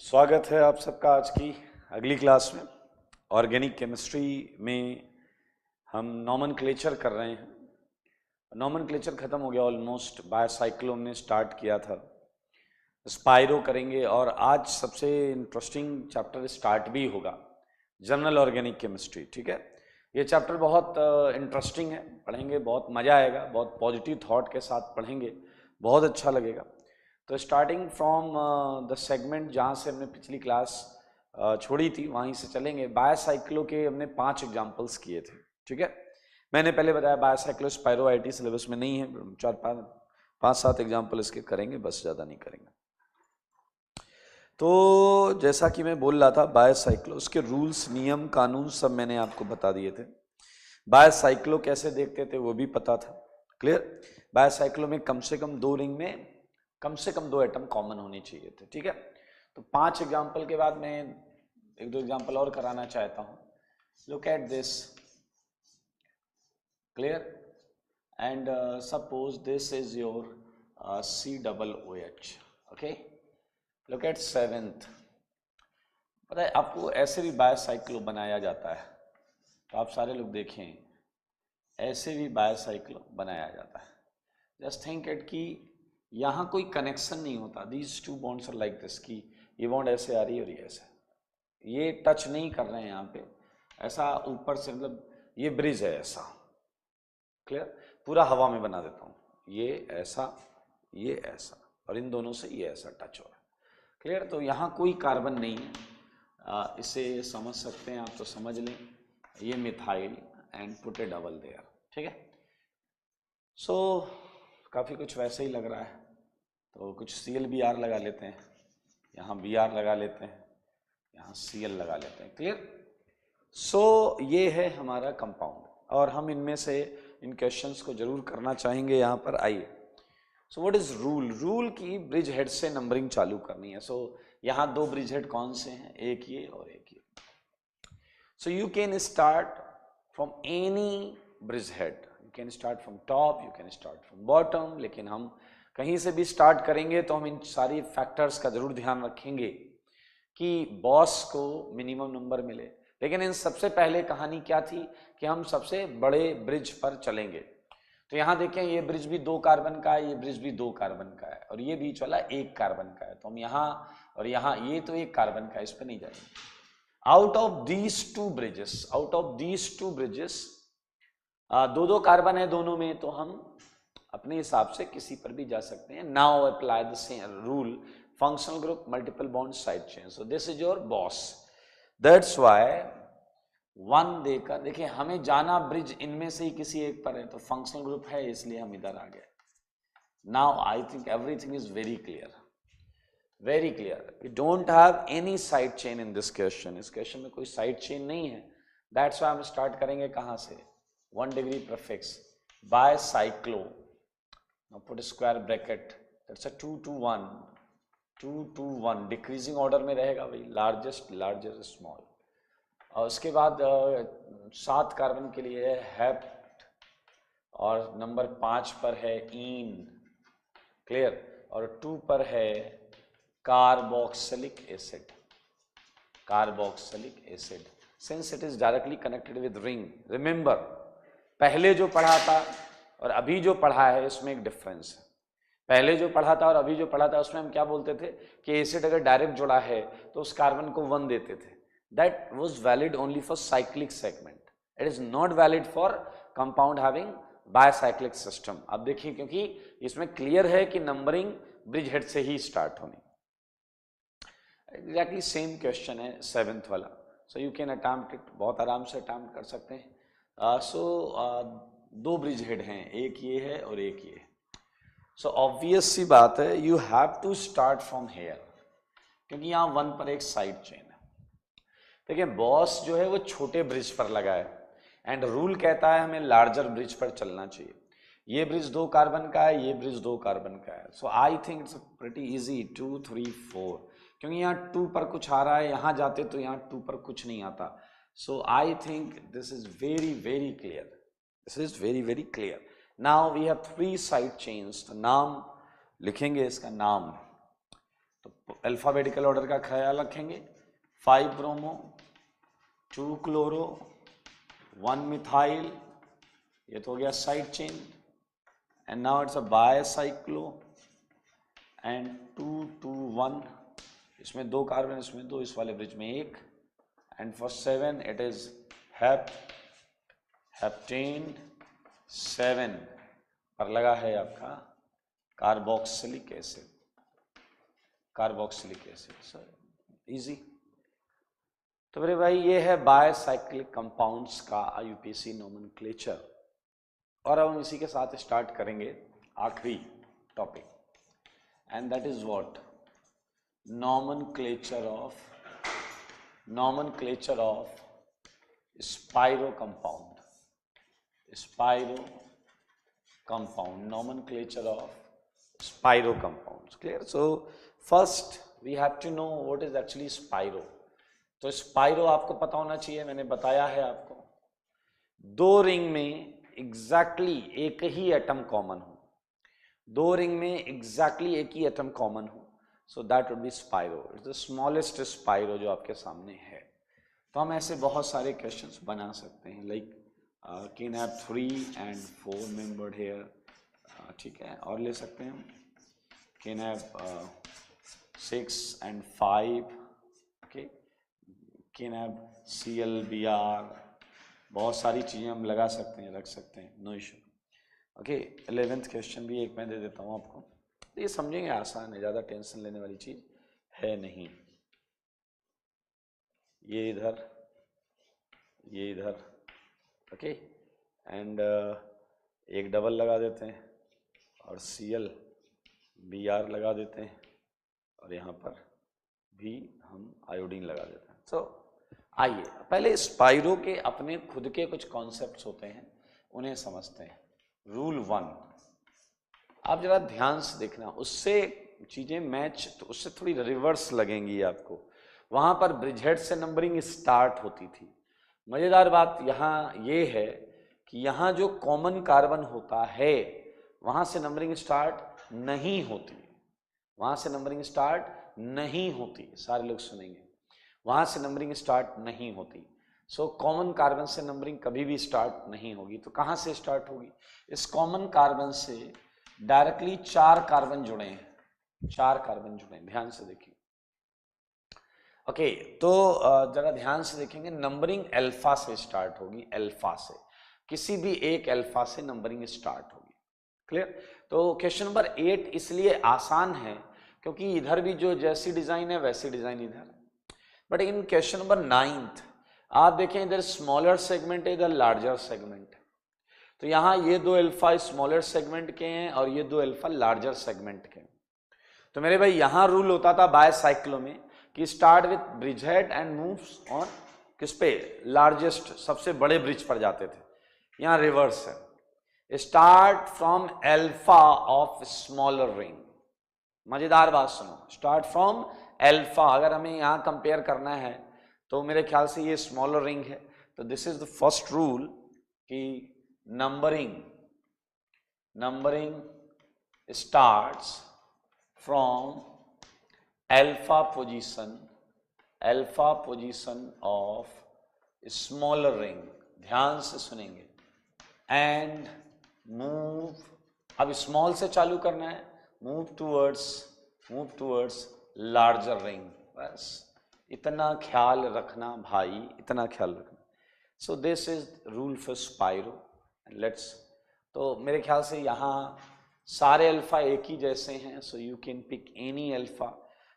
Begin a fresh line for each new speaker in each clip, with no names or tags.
स्वागत है आप सबका आज की अगली क्लास में। ऑर्गेनिक केमिस्ट्री में हम नॉमेनक्लेचर कर रहे हैं। नॉमेनक्लेचर खत्म हो गया ऑलमोस्ट। बायोसाइक्लो हमने स्टार्ट किया था, स्पाइरो करेंगे और आज सबसे इंटरेस्टिंग चैप्टर स्टार्ट भी होगा, जनरल ऑर्गेनिक केमिस्ट्री। ठीक है, ये चैप्टर बहुत इंटरेस्टिंग है, पढ़ेंगे बहुत मज़ा आएगा, बहुत पॉजिटिव थॉट के साथ पढ़ेंगे, बहुत अच्छा लगेगा। तो स्टार्टिंग फ्रॉम द सेगमेंट जहाँ से हमने पिछली क्लास छोड़ी थी वहीं से चलेंगे। बायोसाइक्लो के हमने 5 एग्जाम्पल्स किए थे। ठीक है, मैंने पहले बताया बायोसाइक्लो स्पाइरो आईटी सिलेबस में नहीं है, 4-5-7 एग्जाम्पल इसके करेंगे, बस ज़्यादा नहीं करेंगे। तो जैसा कि मैं बोल रहा था, बायोसाइक्लो, उसके रूल्स, नियम, कानून सब मैंने आपको बता दिए थे। बायोसाइक्लो कैसे देखते थे वो भी पता था। क्लियर? बायोसाइक्लो में कम से कम 2 रिंग में कम से कम 2 एटम कॉमन होने चाहिए थे। ठीक है, तो 5 एग्जाम्पल के बाद मैं 1-2 एग्जाम्पल और कराना चाहता हूँ। Look at this. Clear? And suppose this is your COOH। Okay, look at 7th। पता है आपको ऐसे भी बायोसाइक्लो बनाया जाता है, तो आप सारे लोग देखें, ऐसे भी बायोसाइक्लो बनाया जाता है। जस्ट थिंक इट कि यहाँ कोई कनेक्शन नहीं होता। These 2 bonds are like this, कि ये बॉन्ड ऐसे आ रही है और ये ऐसे, ये टच नहीं कर रहे हैं यहाँ पे, ऐसा ऊपर से, मतलब ये ब्रिज है ऐसा। क्लियर? पूरा हवा में बना देता हूँ, ये ऐसा, ये ऐसा, और इन दोनों से ये ऐसा टच हो रहा है। क्लियर? तो यहाँ कोई कार्बन नहीं है। इसे समझ सकते हैं आप, तो समझ लें, ये methyl and put a double there. ठीक है, सो काफ़ी कुछ वैसे ही लग रहा है, तो कुछ ClBr लगा लेते हैं, यहाँ Br लगा लेते हैं, यहाँ Cl लगा लेते हैं। क्लियर? सो ये है हमारा कंपाउंड, और हम इनमें से इन क्वेश्चंस को जरूर करना चाहेंगे। यहाँ पर आइए, so what is rule? Rule की ब्रिज हेड से नंबरिंग चालू करनी है। सो यहाँ 2 ब्रिज हेड कौन से हैं? एक ये और एक ये। सो you can start from any bridge head, you can start from top, you can start from bottom, लेकिन हम कहीं से भी स्टार्ट करेंगे तो हम इन सारी फैक्टर्स का जरूर ध्यान रखेंगे कि बॉस को मिनिमम नंबर मिले। लेकिन इन सबसे पहले कहानी क्या थी कि हम सबसे बड़े ब्रिज पर चलेंगे। तो यहाँ देखें, ये ब्रिज भी 2 कार्बन का है, ये ब्रिज भी 2 कार्बन का है, और ये बीच वाला 1 कार्बन का है। तो हम यहाँ और यहाँ, ये तो 1 कार्बन का है, इस पर नहीं जाएंगे। Out of these two bridges 2-2 carbon है दोनों में, तो हम अपने हिसाब से किसी पर भी जा सकते हैं। Now apply the same rule, functional group, multiple bond, side chain. So this is your boss. That's why 1 देकर, देखिए हमें जाना ब्रिज इनमें से ही किसी एक पर है, तो फंक्शनल ग्रुप है, इसलिए हम इधर आ गए। Now I think everything is very clear, very clear. We don't have any side chain in this question. इस क्वेश्चन में कोई साइड चेन नहीं है। दैट्स व्हाई हम स्टार्ट करेंगे कहाँ से? 1 degree prefix, bicyclo. Now put a square bracket, that's a 2 to 1, 2 to 1, decreasing order में रहेगा भाई, लार्जेस्ट लार्जेस्ट स्मॉल। और उसके बाद 7 कार्बन के लिए है हेप्ट, और नंबर 5 पर है ईन। क्लियर? और 2 पर है carboxylic acid, carboxylic acid, since it is directly connected with ring. Remember, पहले जो पढ़ा था और अभी जो पढ़ा है इसमें एक डिफरेंस है। पहले जो पढ़ा था और अभी जो पढ़ा था उसमें हम क्या बोलते थे कि एसिड अगर डायरेक्ट जुड़ा है तो उस कार्बन को 1 देते थे। That was valid only for cyclic segment, it is not valid for compound having bicyclic system. अब देखिए, क्योंकि इसमें क्लियर है कि नंबरिंग ब्रिज हेड से ही स्टार्ट होनी। एग्जैक्टली सेम क्वेश्चन है 7th वाला। सो यू कैन अटेम्प्ट इट, बहुत आराम से अटेम्प्ट कर सकते हैं। 2 ब्रिज हेड हैं, एक ये है और एक ये। सो ऑब्वियस सी बात है, you have to start from here, क्योंकि यहाँ 1 पर एक साइड चेन है। देखिए बॉस जो है वो छोटे ब्रिज पर लगा है, एंड रूल कहता है हमें लार्जर ब्रिज पर चलना चाहिए। ये ब्रिज 2 कार्बन का है, ये ब्रिज 2 कार्बन का है। So I think it's pretty easy, 2, 3, 4, क्योंकि यहाँ 2 पर कुछ आ रहा है, यहाँ जाते तो यहाँ 2 पर कुछ नहीं आता। So I think this is very very clear, this is very very clear. Now we have 3 side chains. तो नाम लिखेंगे इसका नाम, तो अल्फाबेटिकल ऑर्डर का ख्याल रखेंगे, 5 ब्रोमो, 2 क्लोरो, 1 मिथाइल, ये तो हो गया side chain, and now it's a bicyclo and 2 2 1, इसमें 2 कार्बन, इसमें 2, इस वाले ब्रिज में 1, and for 7 it is heptane 7 पर लगा है आपका carboxylic acid, carboxylic acid. Sir easy. तो मेरे भाई ये है बायसाइक्लिक कंपाउंड्स का आईयूपीएसी नोमेनक्लेचर, और अब हम इसी के साथ स्टार्ट करेंगे आखिरी topic, and that is what, nomenclature of spiro compound, nomenclature of spiro compounds. Clear? So first we have to know what is actually spiro. तो स्पाइरो आपको पता होना चाहिए, मैंने बताया है आपको, 2 रिंग में एग्जैक्टली एक ही एटम कॉमन हो, 2 रिंग में एग्जैक्टली एक ही एटम कॉमन हो, so that would B spiro. It's the smallest spiro जो आपके सामने है। तो हम ऐसे बहुत सारे क्वेश्चंस बना सकते हैं, like can have 3 and 4 membered here, ठीक है, और ले सकते हैं हम can have 6 and 5, okay, can have ClBr, बहुत सारी चीज़ें हम लगा सकते हैं, रख सकते हैं, no issue. Okay, 11th question भी एक मैं दे देता हूँ आपको, तो ये समझेंगे, आसान है, ज़्यादा टेंशन लेने वाली चीज़ है नहीं। ये इधर, ये इधर, ओके, एंड एक डबल लगा देते हैं और ClBr लगा देते हैं, और यहाँ पर भी हम आयोडीन लगा देते हैं। सो आइए पहले स्पाइरो के अपने खुद के कुछ कॉन्सेप्ट्स होते हैं, उन्हें समझते हैं। रूल 1 आप जरा ध्यान से देखना, उससे चीज़ें मैच, तो उससे थोड़ी रिवर्स लगेंगी आपको। वहाँ पर ब्रिजहेड से नंबरिंग स्टार्ट होती थी। मज़ेदार बात यहाँ ये है कि यहाँ जो कॉमन कार्बन होता है वहाँ से नंबरिंग स्टार्ट नहीं होती, वहाँ से नंबरिंग स्टार्ट नहीं होती, सारे लोग सुनेंगे, वहाँ से नंबरिंग स्टार्ट नहीं होती। सो कॉमन कार्बन से नंबरिंग कभी भी स्टार्ट नहीं होगी। तो कहाँ से स्टार्ट होगी? इस कॉमन कार्बन से डायरेक्टली 4 कार्बन जुड़े हैं, 4 कार्बन जुड़े हैं, ध्यान से देखिए। ओके, तो जरा ध्यान से देखेंगे, नंबरिंग अल्फा से स्टार्ट होगी, अल्फा से, किसी भी एक अल्फा से नंबरिंग स्टार्ट होगी। क्लियर? तो क्वेश्चन नंबर 8 इसलिए आसान है क्योंकि इधर भी जो जैसी डिजाइन है वैसी डिजाइन इधर है। बट इन क्वेश्चन नंबर 9 आप देखें, इधर स्मॉलर सेगमेंट है, इधर लार्जर सेगमेंट है। तो यहाँ ये 2 अल्फा स्मॉलर सेगमेंट के हैं और ये 2 अल्फा लार्जर सेगमेंट के हैं। तो मेरे भाई यहाँ रूल होता था बायसाइक्लो में कि start with bridgehead and moves on किस पे, लार्जेस्ट, सबसे बड़े ब्रिज पर जाते थे। यहाँ रिवर्स है, start from alpha of smaller ring. मजेदार बात सुनो, स्टार्ट फ्रॉम अल्फा, अगर हमें यहाँ कंपेयर करना है तो मेरे ख्याल से ये स्मॉलर रिंग है, तो this is the first rule कि numbering starts from alpha position of smaller ring, ध्यान से सुनेंगे, एंड मूव, अब स्मॉल से चालू करना है, मूव टूवर्ड्स लार्जर रिंग। बस इतना ख्याल रखना भाई, इतना ख्याल रखना। सो this is rule for spiro. Let's, तो मेरे ख्याल से यहाँ सारे अल्फा एक ही जैसे हैं, so you can pick any alpha,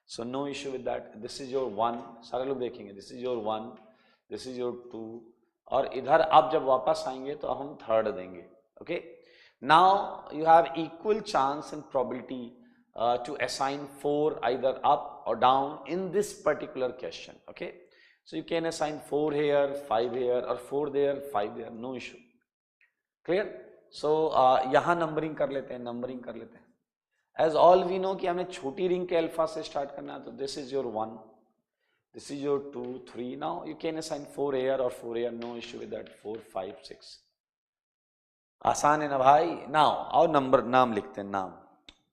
so no issue with that. This is your 1, सारे लोग देखेंगे, this is your 1, this is your 2, और इधर आप जब वापस आएंगे तो हम 3rd देंगे। Okay, now you have equal chance and probability to assign 4 either up or down in this particular question. Okay, so you can assign 4 here, 5 here, or 4 there, 5 there, no issue. Clear? So यहाँ numbering कर लेते हैं, as all we know कि हमें छोटी ring के alpha से start करना है, तो this is your 1, this is your 2, 3. now you can assign 4 here or 4 here, no issue with that, 4, 5, 6. आसान है ना भाई? नाउ और नाम लिखते हैं, नाम।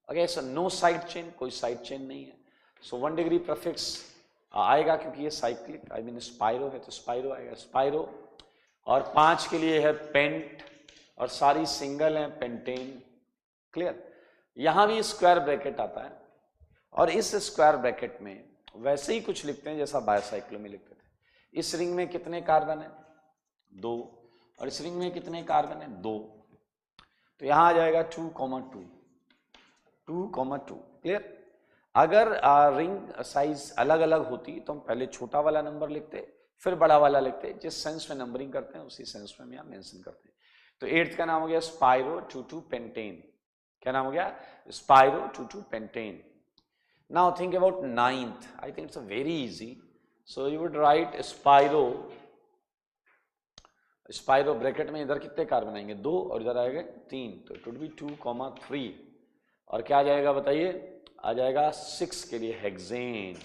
Okay, so no side chain, कोई साइड चेन नहीं है, सो 1 डिग्री प्रफिक्स आएगा क्योंकि ये साइक्लिक आई मीन स्पाइरो है तो स्पाइरो आएगा स्पाइरो। और 5 के लिए है पेंट और सारी सिंगल है पेंटेन। क्लियर। यहां भी स्क्वायर ब्रैकेट आता है और इस स्क्वायर ब्रैकेट में वैसे ही कुछ लिखते हैं जैसा बायोसाइक्लो में लिखते थे। इस रिंग में कितने कार्बन है 2 और इस रिंग में कितने कार्बन है 2 तो यहां आ जाएगा 2, 2, 2। क्लियर। अगर रिंग साइज अलग अलग होती तो हम पहले छोटा वाला नंबर लिखते फिर बड़ा वाला लिखते। जिस सेंस में नंबरिंग करते हैं उसी सेंस में हम यहाँ मेंशन करते हैं। तो 8th का नाम हो गया स्पाइरो 2,2 पेंटेन। क्या नाम हो गया spiro 2,2 pentane. Now think about 9th। I think it's very easy. So you would write spiro bracket में इधर कितने कार्बन आएंगे 2 और इधर आएगा 3 तो इट वुड बी 2,3 और क्या आ जाएगा बताइए आ जाएगा 6 के लिए हेक्सेन।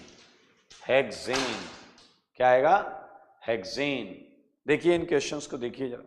हेक्सेन क्या आएगा हेक्सेन। देखिए इन क्वेश्चंस को देखिए जरा।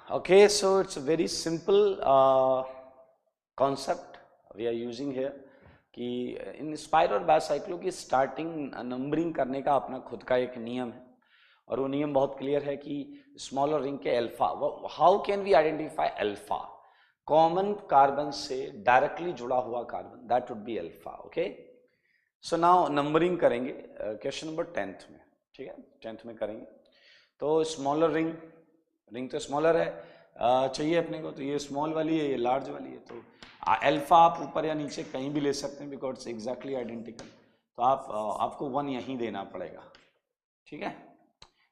Okay, so it's a very simple concept we are using here कि इन स्पाइरो और बायोसाइक्लो की स्टार्टिंग नंबरिंग करने का अपना खुद का एक नियम है और वो नियम बहुत क्लियर है कि स्मॉलर रिंग के alpha how can we identify alpha common carbon से डायरेक्टली जुड़ा हुआ carbon that would be alpha. Okay so now numbering करेंगे क्वेश्चन नंबर 10th में। ठीक है 10th में करेंगे। तो स्मॉलर रिंग तो स्मॉलर है चाहिए अपने को तो ये स्मॉल वाली है ये लार्ज वाली है तो अल्फा आप ऊपर या नीचे कहीं भी ले सकते हैं बिकॉज इट्स एग्जैक्टली आइडेंटिकल। तो आपको 1 यहीं देना पड़ेगा। ठीक है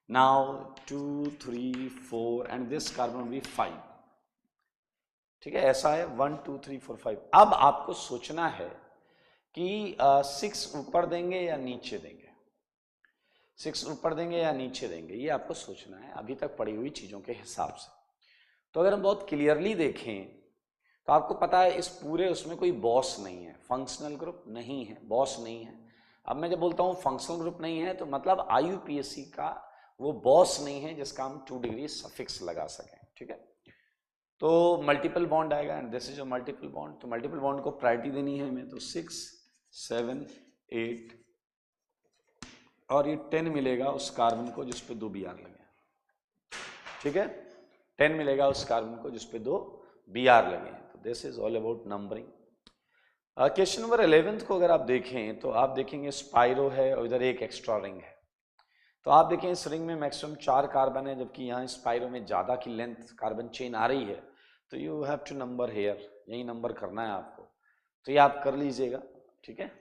नाउ 2, 3, 4 एंड दिस कार्बन भी 5। ठीक है ऐसा है 1, 2, 3, 4, 5। अब आपको सोचना है कि 6 ऊपर देंगे या नीचे देंगे 6 ऊपर देंगे या नीचे देंगे ये आपको सोचना है अभी तक पड़ी हुई चीज़ों के हिसाब से। तो अगर हम बहुत क्लियरली देखें तो आपको पता है इस पूरे उसमें कोई बॉस नहीं है फंक्शनल ग्रुप नहीं है बॉस नहीं है। अब मैं जब बोलता हूँ फंक्शनल ग्रुप नहीं है तो मतलब IUPAC का वो बॉस नहीं है जिसका हम 2 डिग्री सफिक्स लगा सकें। ठीक है तो मल्टीपल बॉन्ड आएगा and this is a multiple bond. तो मल्टीपल बॉन्ड को प्रायोरिटी देनी है हमें तो 6, 7, 8 और ये 10 मिलेगा उस कार्बन को जिस पे 2 Br लगे। ठीक है 10 मिलेगा उस कार्बन को जिस पे 2 Br लगे। तो this is all about numbering. Question number 11th को अगर आप देखें तो आप देखेंगे स्पाइरो है और इधर एक एक्स्ट्रा रिंग है। तो आप देखें इस रिंग में मैक्सिमम 4 कार्बन है जबकि यहाँ स्पाइरो में ज़्यादा की लेंथ कार्बन चेन आ रही है। तो you have to number here यही नंबर करना है आपको। तो ये आप कर लीजिएगा। ठीक है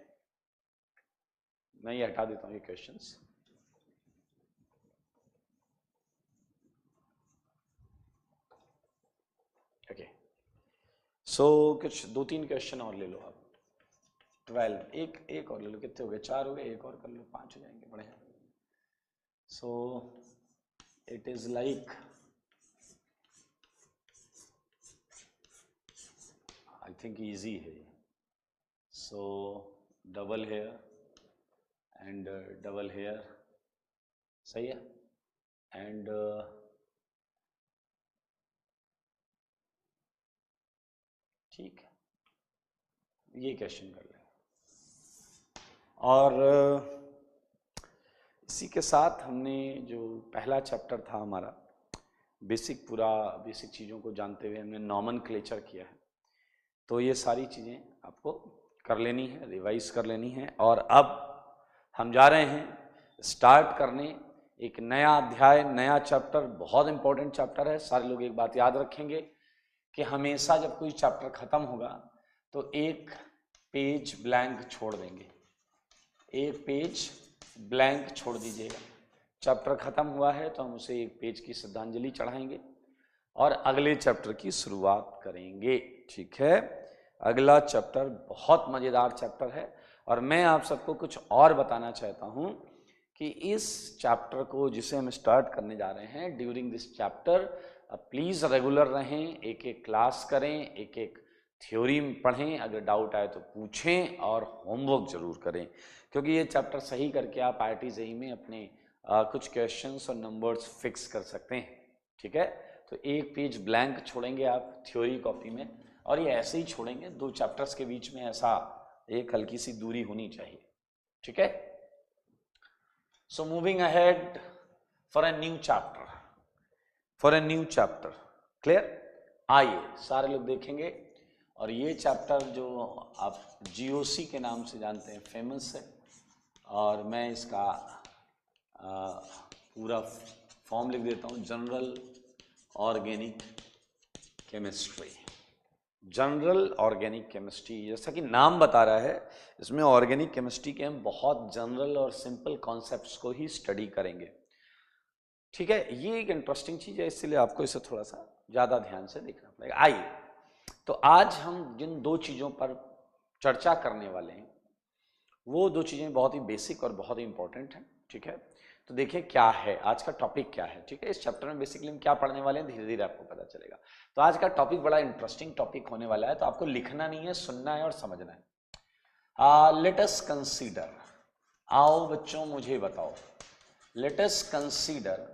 मैं ये हटा देता हूँ ये क्वेश्चंस। ओके सो कुछ 2-3 क्वेश्चन और ले लो आप। 12 एक और ले लो कितने हो गए 4 हो गए एक और कर लो 5 हो जाएंगे बढ़िया। So it is like I think easy है। So double hair and double hair सही है एंड ठीक है ये क्वेश्चन कर लें और इसी के साथ हमने जो पहला चैप्टर था हमारा बेसिक चीज़ों को जानते हुए हमने नॉमेनक्लेचर किया है। तो ये सारी चीज़ें आपको कर लेनी है रिवाइज कर लेनी है और अब हम जा रहे हैं स्टार्ट करने एक नया अध्याय नया चैप्टर। बहुत इंपॉर्टेंट चैप्टर है। सारे लोग एक बात याद रखेंगे कि हमेशा जब कोई चैप्टर खत्म होगा तो एक पेज ब्लैंक छोड़ देंगे। एक पेज ब्लैंक छोड़ दीजिएगा। चैप्टर खत्म हुआ है तो हम उसे एक पेज की श्रद्धांजलि चढ़ाएंगे और अगले चैप्टर की शुरुआत करेंगे। ठीक है, अगला चैप्टर बहुत मज़ेदार चैप्टर है और मैं आप सबको कुछ और बताना चाहता हूँ कि इस चैप्टर को जिसे हम स्टार्ट करने जा रहे हैं, during this chapter please regular रहें, एक एक क्लास करें, एक एक थ्योरी पढ़ें, अगर डाउट आए तो पूछें और होमवर्क जरूर करें, क्योंकि ये चैप्टर सही करके आप IIT JEE में अपने कुछ क्वेश्चंस और नंबर्स फिक्स कर सकते हैं। ठीक है, तो एक पेज ब्लैंक छोड़ेंगे आप थ्योरी कॉपी में, और ये ऐसे ही छोड़ेंगे, 2 चैप्टर्स के बीच में ऐसा एक हल्की सी दूरी होनी चाहिए। ठीक है, so moving ahead for a new chapter, clear. आइए सारे लोग देखेंगे, और ये चैप्टर जो आप GOC के नाम से जानते हैं, फेमस है, और मैं इसका पूरा फॉर्म लिख देता हूँ, general organic chemistry. General organic chemistry, जैसा कि नाम बता रहा है, इसमें ऑर्गेनिक केमिस्ट्री के हम बहुत जनरल और सिंपल कॉन्सेप्ट्स को ही स्टडी करेंगे। ठीक है, ये एक इंटरेस्टिंग चीज़ है, इसलिए आपको इसे थोड़ा सा ज़्यादा ध्यान से देखना पड़ेगा। आइए, तो आज हम जिन 2 चीज़ों पर चर्चा करने वाले हैं, वो 2 चीज़ें बहुत ही बेसिक और बहुत ही इंपॉर्टेंट हैं। ठीक है, तो देखिए क्या है आज का टॉपिक, क्या है। ठीक है, इस चैप्टर में बेसिकली हम क्या पढ़ने वाले हैं, धीरे धीरे आपको पता चलेगा। तो आज का टॉपिक बड़ा इंटरेस्टिंग टॉपिक होने वाला है, तो आपको लिखना नहीं है, सुनना है और समझना है। लेट अस कंसीडर, आओ बच्चों मुझे बताओ, let us consider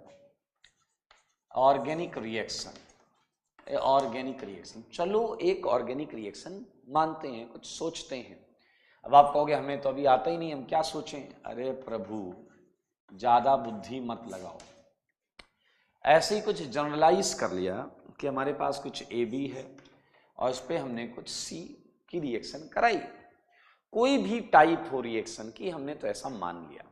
organic reaction. Organic reaction, चलो एक ऑर्गेनिक रिएक्शन मानते हैं, कुछ सोचते हैं। अब आप कहोगे हमें तो अभी आता ही नहीं, हम क्या सोचें। अरे प्रभु, ज़्यादा बुद्धि मत लगाओ। ऐसे ही कुछ जनरलाइज कर लिया कि हमारे पास कुछ AB है और इस पर हमने कुछ C की रिएक्शन कराई, कोई भी टाइप हो रिएक्शन की, हमने तो ऐसा मान लिया,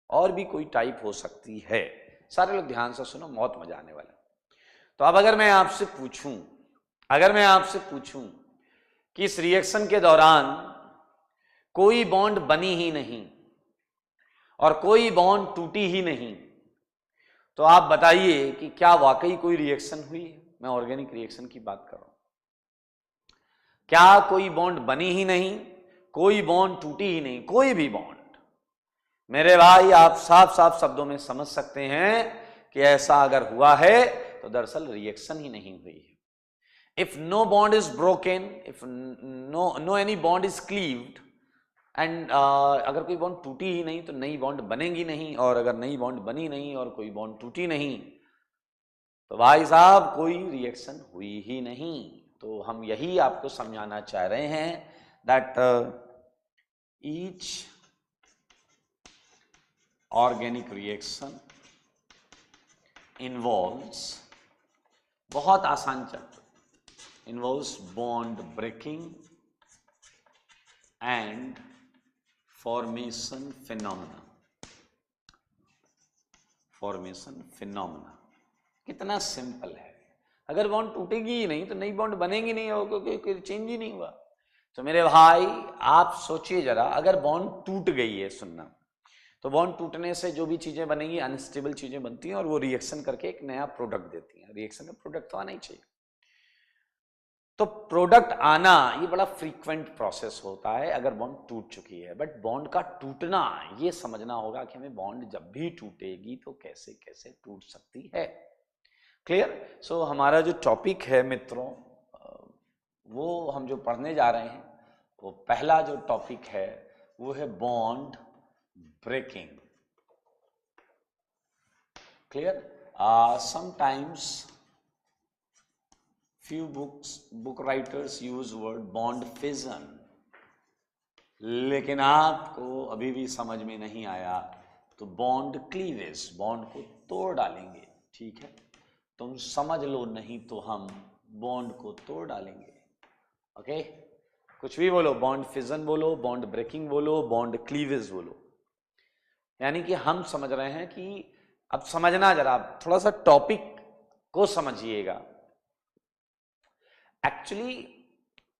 और भी कोई टाइप हो सकती है। सारे लोग ध्यान से सुनो, बहुत मजा आने वाला है। तो अब अगर मैं आपसे पूछूं कि इस रिएक्शन के दौरान कोई बॉन्ड बनी ही नहीं और कोई बॉन्ड टूटी ही नहीं, तो आप बताइए कि क्या वाकई कोई रिएक्शन हुई है। मैं ऑर्गेनिक रिएक्शन की बात कर रहा हूं। क्या कोई बॉन्ड बनी ही नहीं, कोई बॉन्ड टूटी ही नहीं, कोई भी बॉन्ड। मेरे भाई, आप साफ साफ शब्दों में समझ सकते हैं कि ऐसा अगर हुआ है तो दरअसल रिएक्शन ही नहीं हुई है। If no bond is broken, if no any bond is cleaved, and अगर कोई बॉन्ड टूटी ही नहीं तो नई बॉन्ड बनेगी नहीं, और अगर नई बॉन्ड बनी नहीं और कोई बॉन्ड टूटी नहीं, तो भाई साहब कोई रिएक्शन हुई ही नहीं। तो हम यही आपको समझाना चाह रहे हैं that each organic reaction involves, बहुत आसान chapter, involves bond breaking and formation phenomena. Formation phenomena कितना सिंपल है। अगर बॉन्ड टूटेगी ही नहीं तो नई बॉन्ड बनेगी नहीं और कोई चेंज ही नहीं हुआ। तो मेरे भाई आप सोचिए जरा, अगर बॉन्ड टूट गई है, सुनना, तो बॉन्ड टूटने से जो भी चीजें बनेंगी, अनस्टेबल चीजें बनती हैं और वो रिएक्शन करके एक नया प्रोडक्ट देती हैं। रिएक्शन का प्रोडक्ट तो आना ही चाहिए। तो प्रोडक्ट आना ये बड़ा फ्रीक्वेंट प्रोसेस होता है अगर बॉन्ड टूट चुकी है। बट बॉन्ड का टूटना, ये समझना होगा कि हमें बॉन्ड जब भी टूटेगी तो कैसे कैसे टूट सकती है। क्लियर। सो हमारा जो टॉपिक है मित्रों, वो हम जो पढ़ने जा रहे हैं, वो पहला जो टॉपिक है वो है bond breaking. Clear. Sometimes few book writers use word bond fission, लेकिन आपको अभी भी समझ में नहीं आया तो बॉन्ड क्लीवेज, बॉन्ड को तोड़ डालेंगे। ठीक है, तुम समझ लो, नहीं तो हम बॉन्ड को तोड़ डालेंगे। ओके, कुछ भी बोलो, बॉन्ड फिजन बोलो, बॉन्ड ब्रेकिंग बोलो, बॉन्ड क्लीवेज बोलो, यानी कि हम समझ रहे हैं कि अब समझना, जरा थोड़ा सा टॉपिक को समझिएगा। एक्चुअली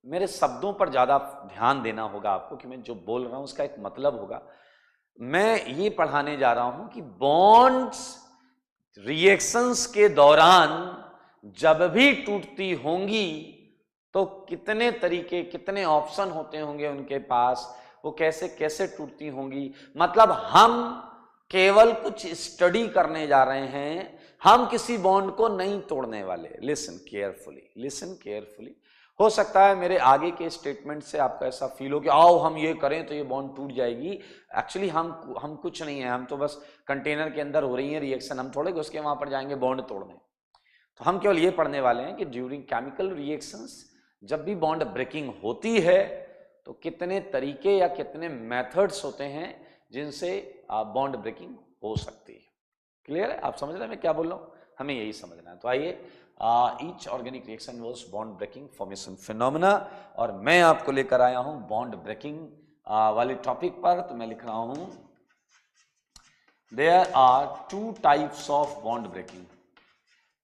मेरे शब्दों पर ज़्यादा ध्यान देना होगा आपको कि मैं जो बोल रहा हूँ उसका एक मतलब होगा। मैं ये पढ़ाने जा रहा हूं कि बॉन्ड्स रिएक्शंस के दौरान जब भी टूटती होंगी तो कितने तरीके, कितने ऑप्शन होते होंगे उनके पास, वो कैसे कैसे टूटती होंगी। मतलब हम केवल कुछ स्टडी करने जा रहे हैं, हम किसी बॉन्ड को नहीं तोड़ने वाले। Listen carefully, listen carefully. हो सकता है मेरे आगे के स्टेटमेंट से आपका ऐसा फील हो कि आओ हम ये करें तो ये बॉन्ड टूट जाएगी। एक्चुअली हम कुछ नहीं है, हम तो बस कंटेनर के अंदर हो रही है रिएक्शन, हम थोड़े घुस के वहां पर जाएंगे बॉन्ड तोड़ने। तो हम केवल ये पढ़ने वाले हैं कि ड्यूरिंग केमिकल रिएक्शंस जब भी बॉन्ड ब्रेकिंग होती है तो कितने तरीके या कितने मेथड्स होते हैं जिनसे बॉन्ड ब्रेकिंग हो सकती है। क्लियर है? आप समझ रहे हैं मैं क्या बोल रहा हूं? हमें यही समझना है। तो आइए, each organic reaction was bond breaking formation phenomena, और मैं आपको लेकर आया हूं बॉन्ड ब्रेकिंग वाले टॉपिक पर। तो मैं लिख रहा हूं there are two types of bond breaking.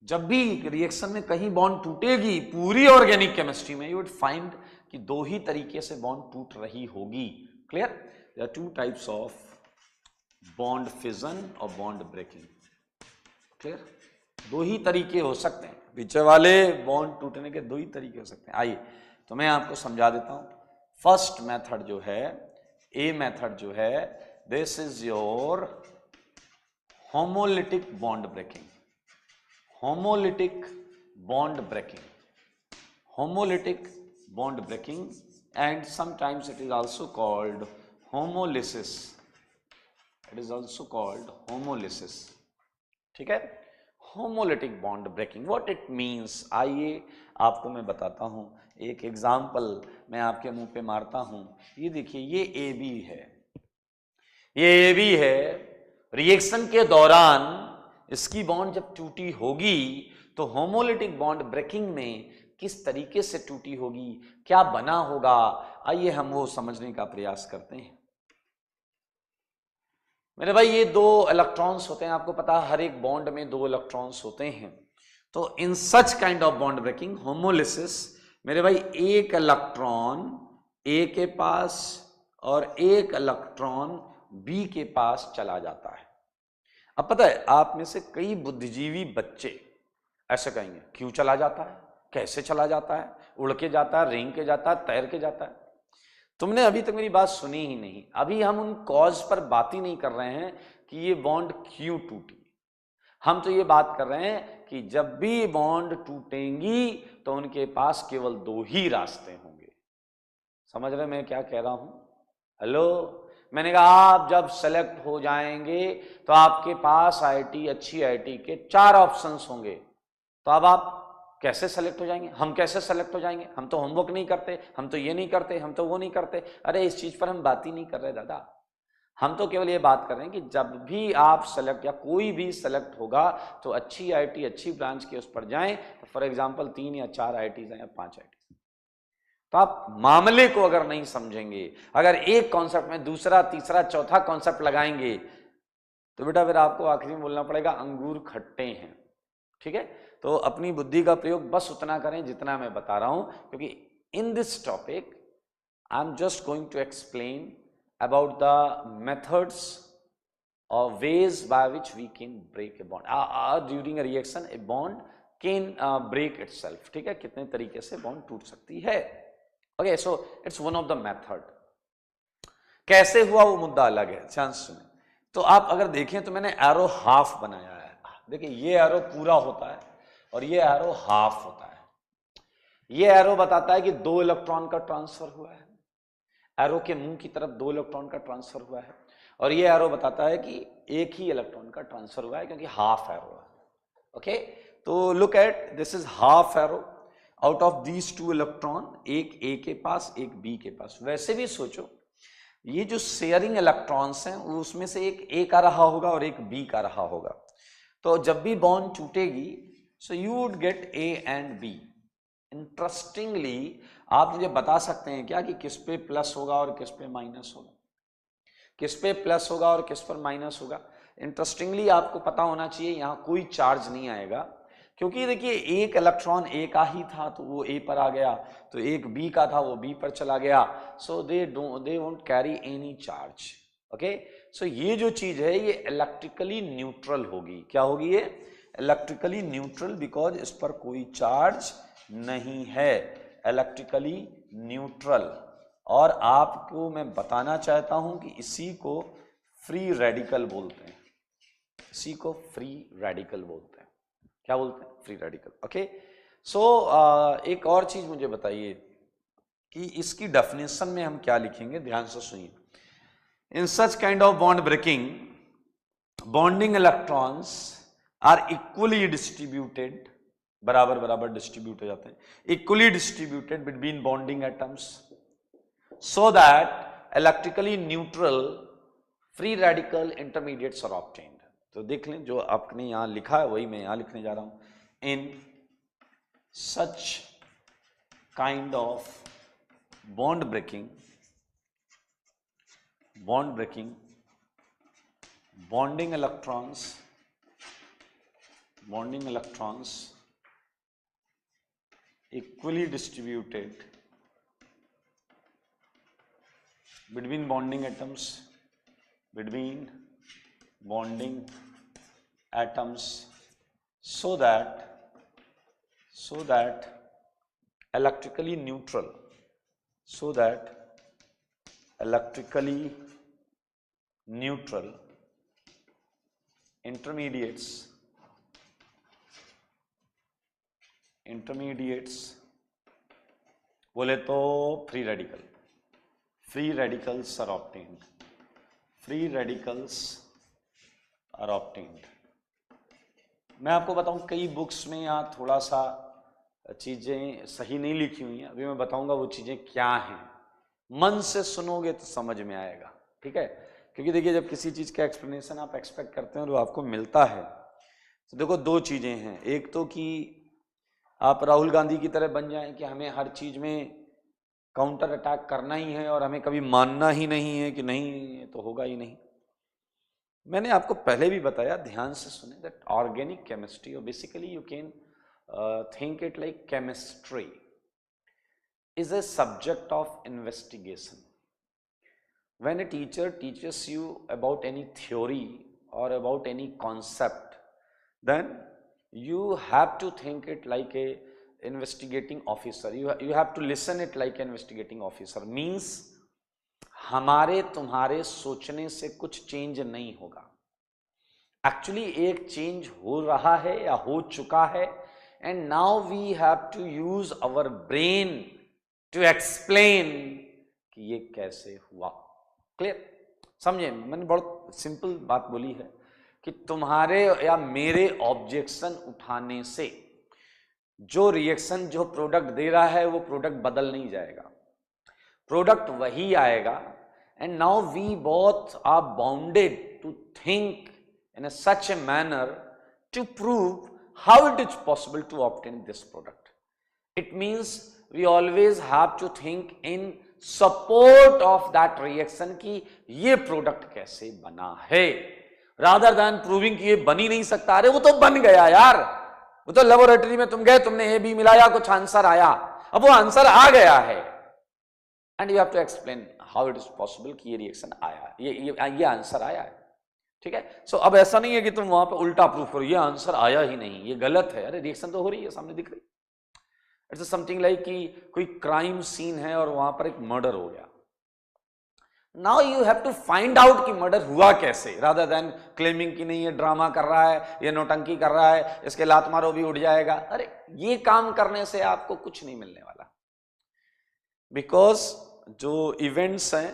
जब भी रिएक्शन में कहीं बॉन्ड टूटेगी पूरी ऑर्गेनिक केमिस्ट्री में, यू वुड फाइंड कि दो ही तरीके से बॉन्ड टूट रही होगी। Clear? There are two types of bond fission और बॉन्ड ब्रेकिंग। क्लियर? दो ही तरीके हो सकते हैं, पीछे वाले बॉन्ड टूटने के दो ही तरीके हो सकते हैं। आइए तो मैं आपको समझा देता हूं। फर्स्ट मेथड जो है, ए मेथड जो है, this is your homolytic bond breaking. Homolytic bond breaking, homolytic bond breaking, and sometimes it is also called homolysis. It is also called homolysis. ठीक है? homolytic bond breaking, what it means, आइए आपको मैं बताता हूं। एक एग्जाम्पल मैं आपके मुंह पे मारता हूं। ये देखिए, ये AB है, ये AB है। रिएक्शन के दौरान इसकी बॉन्ड जब टूटी होगी तो होमोलिटिक बॉन्ड ब्रेकिंग में किस तरीके से टूटी होगी, क्या बना होगा, आइए हम वो समझने का प्रयास करते हैं। मेरे भाई, ये दो इलेक्ट्रॉन्स होते हैं, आपको पता है हर एक बॉन्ड में दो इलेक्ट्रॉन्स होते हैं। तो in such kind of bond breaking, homolysis, मेरे भाई एक इलेक्ट्रॉन ए के पास और एक इलेक्ट्रॉन बी के पास चला जाता है। अब पता है आप में से कई बुद्धिजीवी बच्चे ऐसे कहेंगे, क्यों चला जाता है, कैसे चला जाता है, उड़ के जाता है, रेंग के जाता है, तैर के जाता है। तुमने अभी तक मेरी बात सुनी ही नहीं। अभी हम उन कॉज पर बात ही नहीं कर रहे हैं कि ये बॉन्ड क्यों टूटी। हम तो ये बात कर रहे हैं कि जब भी बॉन्ड टूटेंगी तो उनके पास केवल दो ही रास्ते होंगे। समझ रहे मैं क्या कह रहा हूं? हेलो, मैंने कहा आप जब सेलेक्ट हो जाएंगे तो आपके पास आईआईटी, अच्छी आईआईटी के 4 ऑप्शंस होंगे। तो अब आप कैसे सेलेक्ट हो जाएंगे? हम कैसे सेलेक्ट हो जाएंगे? हम तो होमवर्क नहीं करते, हम तो ये नहीं करते, हम तो वो नहीं करते। अरे इस चीज पर हम बात ही नहीं कर रहे दादा। हम तो केवल ये बात कर रहे हैं कि जब भी आप सेलेक्ट या कोई भी सेलेक्ट होगा तो अच्छी आईआईटी, अच्छी ब्रांच के उस पर जाएं। फॉर एग्जाम्पल 3 या 4 आईआईटी या 5 आईआईटी। तो आप मामले को अगर नहीं समझेंगे, अगर एक कॉन्सेप्ट में दूसरा, तीसरा, चौथा कॉन्सेप्ट लगाएंगे तो बेटा फिर आपको आखिरी में बोलना पड़ेगा अंगूर खट्टे हैं। ठीक है? तो अपनी बुद्धि का प्रयोग बस उतना करें जितना मैं बता रहा हूं, क्योंकि in this topic I am just going to explain about the methods और ways by which we can break a bond during a reaction. A bond can break itself. ठीक है? कितने तरीके से बॉन्ड टूट सकती है। Okay, so it's one of the method. कैसे हुआ वो मुद्दा अलग है, ध्यान सुने। तो आप अगर देखें तो मैंने एरो हाफ बनाया है। देखिए, ये एरो पूरा होता है और ये एरो हाफ होता है। ये एरो बताता है कि 2 इलेक्ट्रॉन का ट्रांसफर हुआ है, एरो के मुंह की तरफ 2 इलेक्ट्रॉन का ट्रांसफर हुआ है, और ये एरो बताता है कि एक ही इलेक्ट्रॉन का ट्रांसफर हुआ है क्योंकि हाफ एरो है। ओके, तो look at this is half arrow. Out of these 2 electron, एक ए के पास, एक बी के पास। वैसे भी सोचो, ये जो शेयरिंग इलेक्ट्रॉन्स हैं उसमें से एक ए का रहा होगा और एक बी का रहा होगा। तो जब भी बॉन्ड टूटेगी so you would get A and B. Interestingly आप मुझे बता सकते हैं क्या कि किस पे प्लस होगा और किस पे माइनस होगा, किस पे प्लस होगा और किस पर माइनस होगा? इंटरेस्टिंगली आपको पता होना चाहिए यहां कोई चार्ज नहीं आएगा, क्योंकि देखिए एक इलेक्ट्रॉन ए का ही था तो वो ए पर आ गया, तो एक बी का था वो बी पर चला गया। So they won't carry any charge. Okay, so ये जो चीज है ये इलेक्ट्रिकली न्यूट्रल होगी। क्या होगी ये? इलेक्ट्रिकली न्यूट्रल, बिकॉज इस पर कोई चार्ज नहीं है, इलेक्ट्रिकली न्यूट्रल। और आपको मैं बताना चाहता हूं कि इसी को फ्री रेडिकल बोलते हैं, इसी को फ्री रेडिकल बोलते हैं। क्या बोलते हैं? Free radical. ओके, सो एक और चीज मुझे बताइए कि इसकी डेफिनेशन में हम क्या लिखेंगे, ध्यान से सुनिए। In such kind of bond breaking, bonding electrons are equally distributed, बराबर बराबर डिस्ट्रीब्यूट हो जाते हैं, equally distributed between bonding atoms, so that electrically neutral free radical intermediates are obtained. तो देख लें, जो आपने यहां लिखा है वही मैं यहां लिखने जा रहा हूं। In such kind of bond breaking, bonding electrons equally distributed between bonding atoms, so that electrically neutral intermediates बोले तो फ्री रेडिकल्स आर ऑब्टेन्ड। मैं आपको बताऊं, कई बुक्स में यहाँ थोड़ा सा चीजें सही नहीं लिखी हुई हैं, अभी मैं बताऊंगा वो चीजें क्या हैं। मन से सुनोगे तो समझ में आएगा, ठीक है? क्योंकि देखिए, जब किसी चीज का एक्सप्लेनेशन आप एक्सपेक्ट करते हैं और वो आपको मिलता है, तो देखो दो चीजें हैं। एक तो कि आप राहुल गांधी की तरह बन जाएं कि हमें हर चीज में काउंटर अटैक करना ही है और हमें कभी मानना ही नहीं है कि नहीं तो होगा ही नहीं। मैंने आपको पहले भी बताया, ध्यान से सुने, दैट ऑर्गेनिक केमिस्ट्री, और basically you can think it like chemistry, is a subject of investigation. When a teacher teaches you about any theory or about any concept, then you have to think it like a investigating officer. You have to listen it like an investigating officer. Means हमारे तुम्हारे सोचने से कुछ change नहीं होगा। Actually एक change हो रहा है या हो चुका है, and now we have to use our brain to explain कि ये कैसे हुआ। क्लियर? समझे? मैंने बहुत सिंपल बात बोली है कि तुम्हारे या मेरे ऑब्जेक्शन उठाने से जो रिएक्शन, जो प्रोडक्ट दे रहा है, वो प्रोडक्ट बदल नहीं जाएगा, प्रोडक्ट वही आएगा। And now we both are bounded to think in such a manner to prove how it is possible to obtain this product. It means we always have to think in support of that reaction कि ये product कैसे बना है, rather than proving कि ये बन ही नहीं सकता। अरे वो तो बन गया यार, वो तो लेबोरेटरी में तुम गए, तुमने ए बी मिलाया, कुछ आंसर आया, अब वो आंसर आ गया है, and you have to explain how it is possible कि ये रिएक्शन आया, ये आंसर आया है। ठीक है? सो अब ऐसा नहीं है कि तुम वहां पे उल्टा प्रूफ करो, ये आंसर आया ही नहीं, ये गलत है। अरे रिएक्शन तो हो रही है, सामने दिख रही। इट्स समथिंग लाइक कि कोई क्राइम सीन है और वहां पर एक मर्डर हो गया। Now you have to find out कि मर्डर हुआ कैसे, रादर देन क्लेमिंग कि नहीं ये ड्रामा कर रहा है, ये नौटंकी कर रहा है, इसके लात मारो भी उड़ जाएगा। अरे ये काम करने से आपको कुछ नहीं मिलने वाला, बिकॉज जो इवेंट्स हैं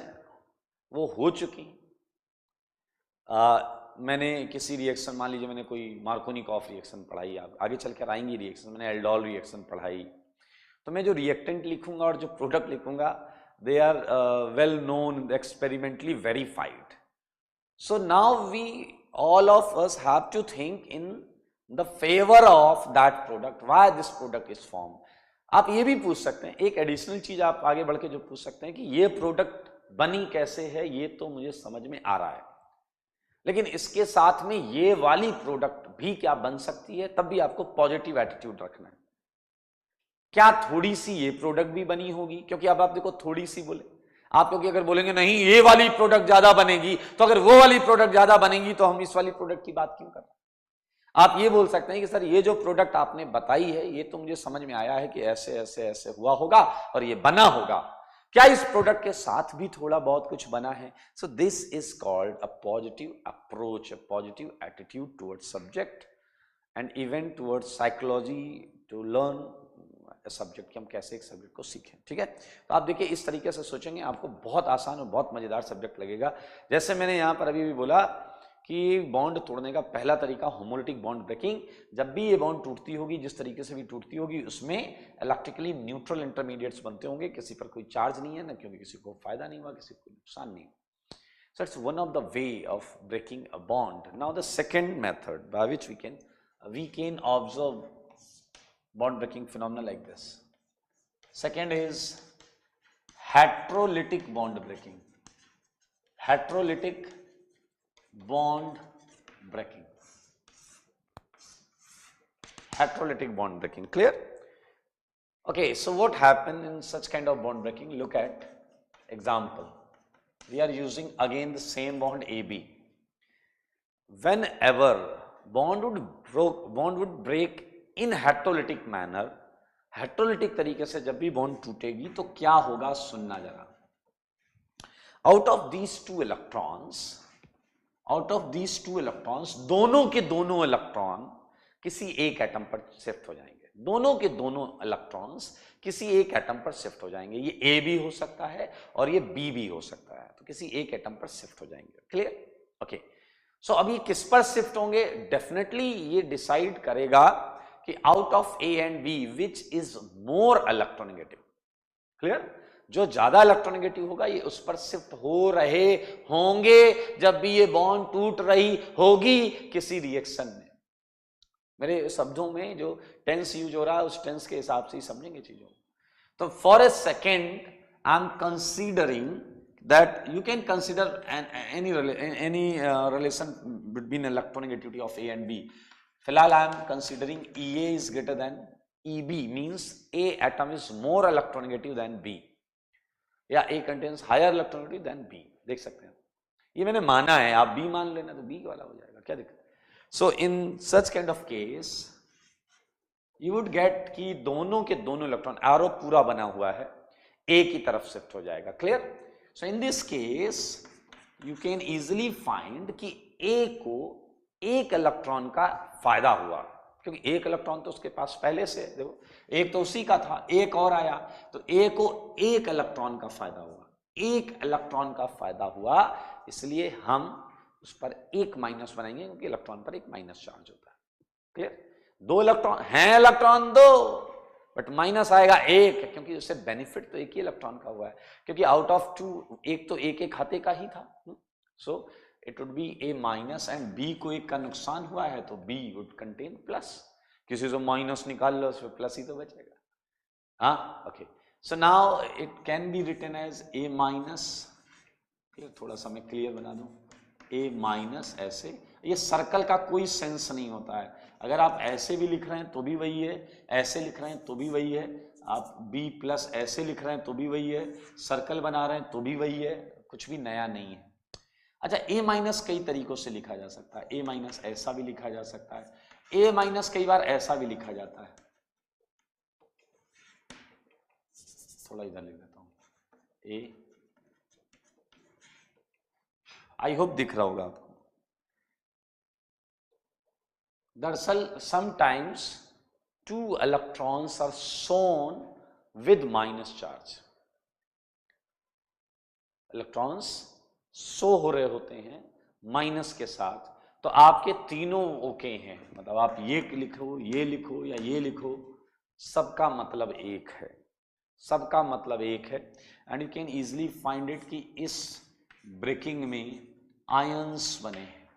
वो हो चुकी। मैंने किसी रिएक्शन, मान लीजिए मैंने कोई मार्कोनिकॉफ रिएक्शन पढ़ाई, आप आगे चल कर आएंगी रिएक्शन, मैंने एल्डोल रिएक्शन पढ़ाई, तो मैं जो रिएक्टेंट लिखूंगा और जो प्रोडक्ट लिखूंगा, they are well known, experimentally verified. So now we all of us have to think in the favor of that product, why this product is formed. आप ये भी पूछ सकते हैं, एक एडिशनल चीज आप आगे बढ़ के जो पूछ सकते हैं कि ये प्रोडक्ट बनी कैसे है, ये तो मुझे समझ में आ रहा है, लेकिन इसके साथ में ये वाली प्रोडक्ट भी क्या बन सकती है, तब भी आपको पॉजिटिव एटीट्यूड रखना है। क्या थोड़ी सी ये प्रोडक्ट भी बनी होगी? क्योंकि अब आप देखो थोड़ी सी बोले, आप क्योंकि अगर बोलेंगे नहीं ये वाली प्रोडक्ट ज्यादा बनेगी, तो अगर वो वाली प्रोडक्ट ज्यादा बनेगी तो हम इस वाली प्रोडक्ट की बात क्यों कर रहे हैं? आप ये बोल सकते हैं कि सर ये जो प्रोडक्ट आपने बताई है ये तो मुझे समझ में आया है कि ऐसे ऐसे ऐसे हुआ होगा और ये बना होगा, क्या इस प्रोडक्ट के साथ भी थोड़ा बहुत कुछ बना है? So this is called a positive approach, a positive attitude towards subject and even towards psychology to learn subject कि हम कैसे एक सब्जेक्ट को सीखें। ठीक है, तो आप देखिए इस तरीके से सोचेंगे आपको बहुत आसान और बहुत मजेदार सब्जेक्ट लगेगा। जैसे मैंने यहां पर अभी भी बोला कि बॉन्ड तोड़ने का पहला तरीका होमोलिटिक बॉन्ड ब्रेकिंग। जब भी ये बॉन्ड टूटती होगी, जिस तरीके से भी टूटती होगी, उसमें इलेक्ट्रिकली न्यूट्रल इंटरमीडिएट्स बनते होंगे, किसी पर कोई चार्ज नहीं है ना, क्योंकि किसी को फायदा नहीं हुआ, किसी को नुकसान नहीं हुआ। So it's one of the way of breaking a bond. Now the second method by which we can observe bond breaking phenomena like this. Second is heterolytic bond breaking. Heterolytic bond breaking. Heterolytic bond breaking. Clear? Okay, so what happened in such kind of bond breaking? Look at example. We are using again the same bond AB. Whenever bond would break in heterolytic manner, heterolytic तरीके से जब भी bond टूटेगी तो क्या होगा सुनना जरा। Out of these two electrons दोनों के दोनों इलेक्ट्रॉन किसी एक एटम पर शिफ्ट हो जाएंगे। दोनों के दोनों इलेक्ट्रॉन्स किसी एक एटम पर शिफ्ट हो जाएंगे। ये ए भी हो सकता है और ये बी भी हो सकता है, तो किसी एक एटम पर शिफ्ट हो जाएंगे। क्लियर? ओके, सो अभी किस पर शिफ्ट होंगे? डेफिनेटली ये डिसाइड करेगा कि out of A and B which is more electronegative. Clear? जो ज्यादा इलेक्ट्रोनेगेटिव होगा ये उस पर शिफ्ट हो रहे होंगे जब भी ये बॉन्ड टूट रही होगी किसी रिएक्शन में। मेरे शब्दों में जो टेंस यूज हो रहा है उस टेंस के हिसाब से ही समझेंगे चीजों को। तो for a second I am considering that you can consider any relation between electronegativity of A and B. फिलहाल I am considering EA is greater than EB, means A atom is more electronegative than B, या A contains higher electronegativity than B। देख सकते हैं, ये मैंने माना है, आप B मान लेना तो B वाला हो जाएगा, क्या दिक्कत? So in such kind of case you would get कि दोनों के दोनों इलेक्ट्रॉन, एरो पूरा बना हुआ है, A की तरफ शिफ्ट हो जाएगा। Clear? So in this case you can easily find कि A को एक इलेक्ट्रॉन का फायदा हुआ, क्योंकि एक इलेक्ट्रॉन तो उसके पास पहले से, देखो एक तो उसी का था, एक और आया, तो A को एक इलेक्ट्रॉन का फायदा हुआ, एक इलेक्ट्रॉन का फायदा हुआ, इसलिए हम उस पर एक माइनस बनाएंगे क्योंकि इलेक्ट्रॉन पर एक माइनस चार्ज होता है। क्लियर? दो इलेक्ट्रॉन हैं, इलेक्ट्रॉन दो, बट माइनस आएगा एक, क्योंकि उससे बेनिफिट तो एक ही इलेक्ट्रॉन का हुआ है, क्योंकि आउट ऑफ टू एक तो एक खाते का ही था। So it would be A minus, and B को एक का नुकसान हुआ है तो बी वुड कंटेन प्लस, किसी से माइनस निकाल लो उसमें प्लस ही तो बचेगा। हाँ, okay, so now it can be written as A minus. थोड़ा सा मैं क्लियर बना दूं, ए माइनस ऐसे, ये सर्कल का कोई सेंस नहीं होता है, अगर आप ऐसे भी लिख रहे हैं तो भी वही है, ऐसे लिख रहे हैं तो भी वही है, आप बी प्लस ऐसे लिख रहे हैं तो भी वही है, सर्कल बना रहे हैं तो भी वही है, कुछ भी नया नहीं है। अच्छा, ए माइनस कई तरीकों से लिखा जा सकता है, ए माइनस ऐसा भी लिखा जा सकता है, ए माइनस कई बार ऐसा भी लिखा जाता है। थोड़ा इधर लिख देता हूं, ए, आई होप दिख रहा होगा आपको। दरअसल sometimes two electrons are shown with minus charge, electrons show हो रहे होते हैं माइनस के साथ, तो आपके तीनों ओके हैं, मतलब आप ये लिखो, ये लिखो या ये लिखो, सबका मतलब एक है, सबका मतलब एक है। And you can easily find it कि इस ब्रेकिंग में आयंस बने हैं,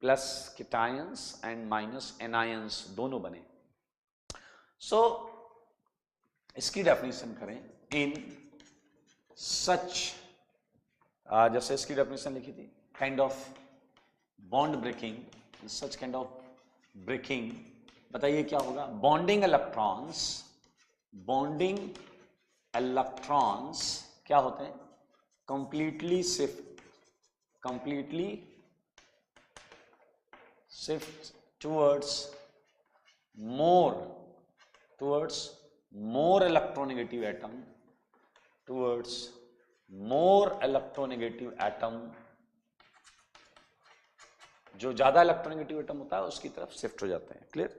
plus cations and minus anions दोनों बने। सो इसकी डेफिनेशन करें इन सच, जैसे इसकी डेफिनेशन लिखी थी, kind of bond breaking, in such kind of breaking, बताइए क्या होगा? बॉन्डिंग इलेक्ट्रॉन्स क्या होते हैं? Completely shift towards more electronegative atom, towards more electronegative atom, जो ज्यादा इलेक्ट्रोनेगेटिव एटम होता है उसकी तरफ शिफ्ट हो जाते हैं. Clear?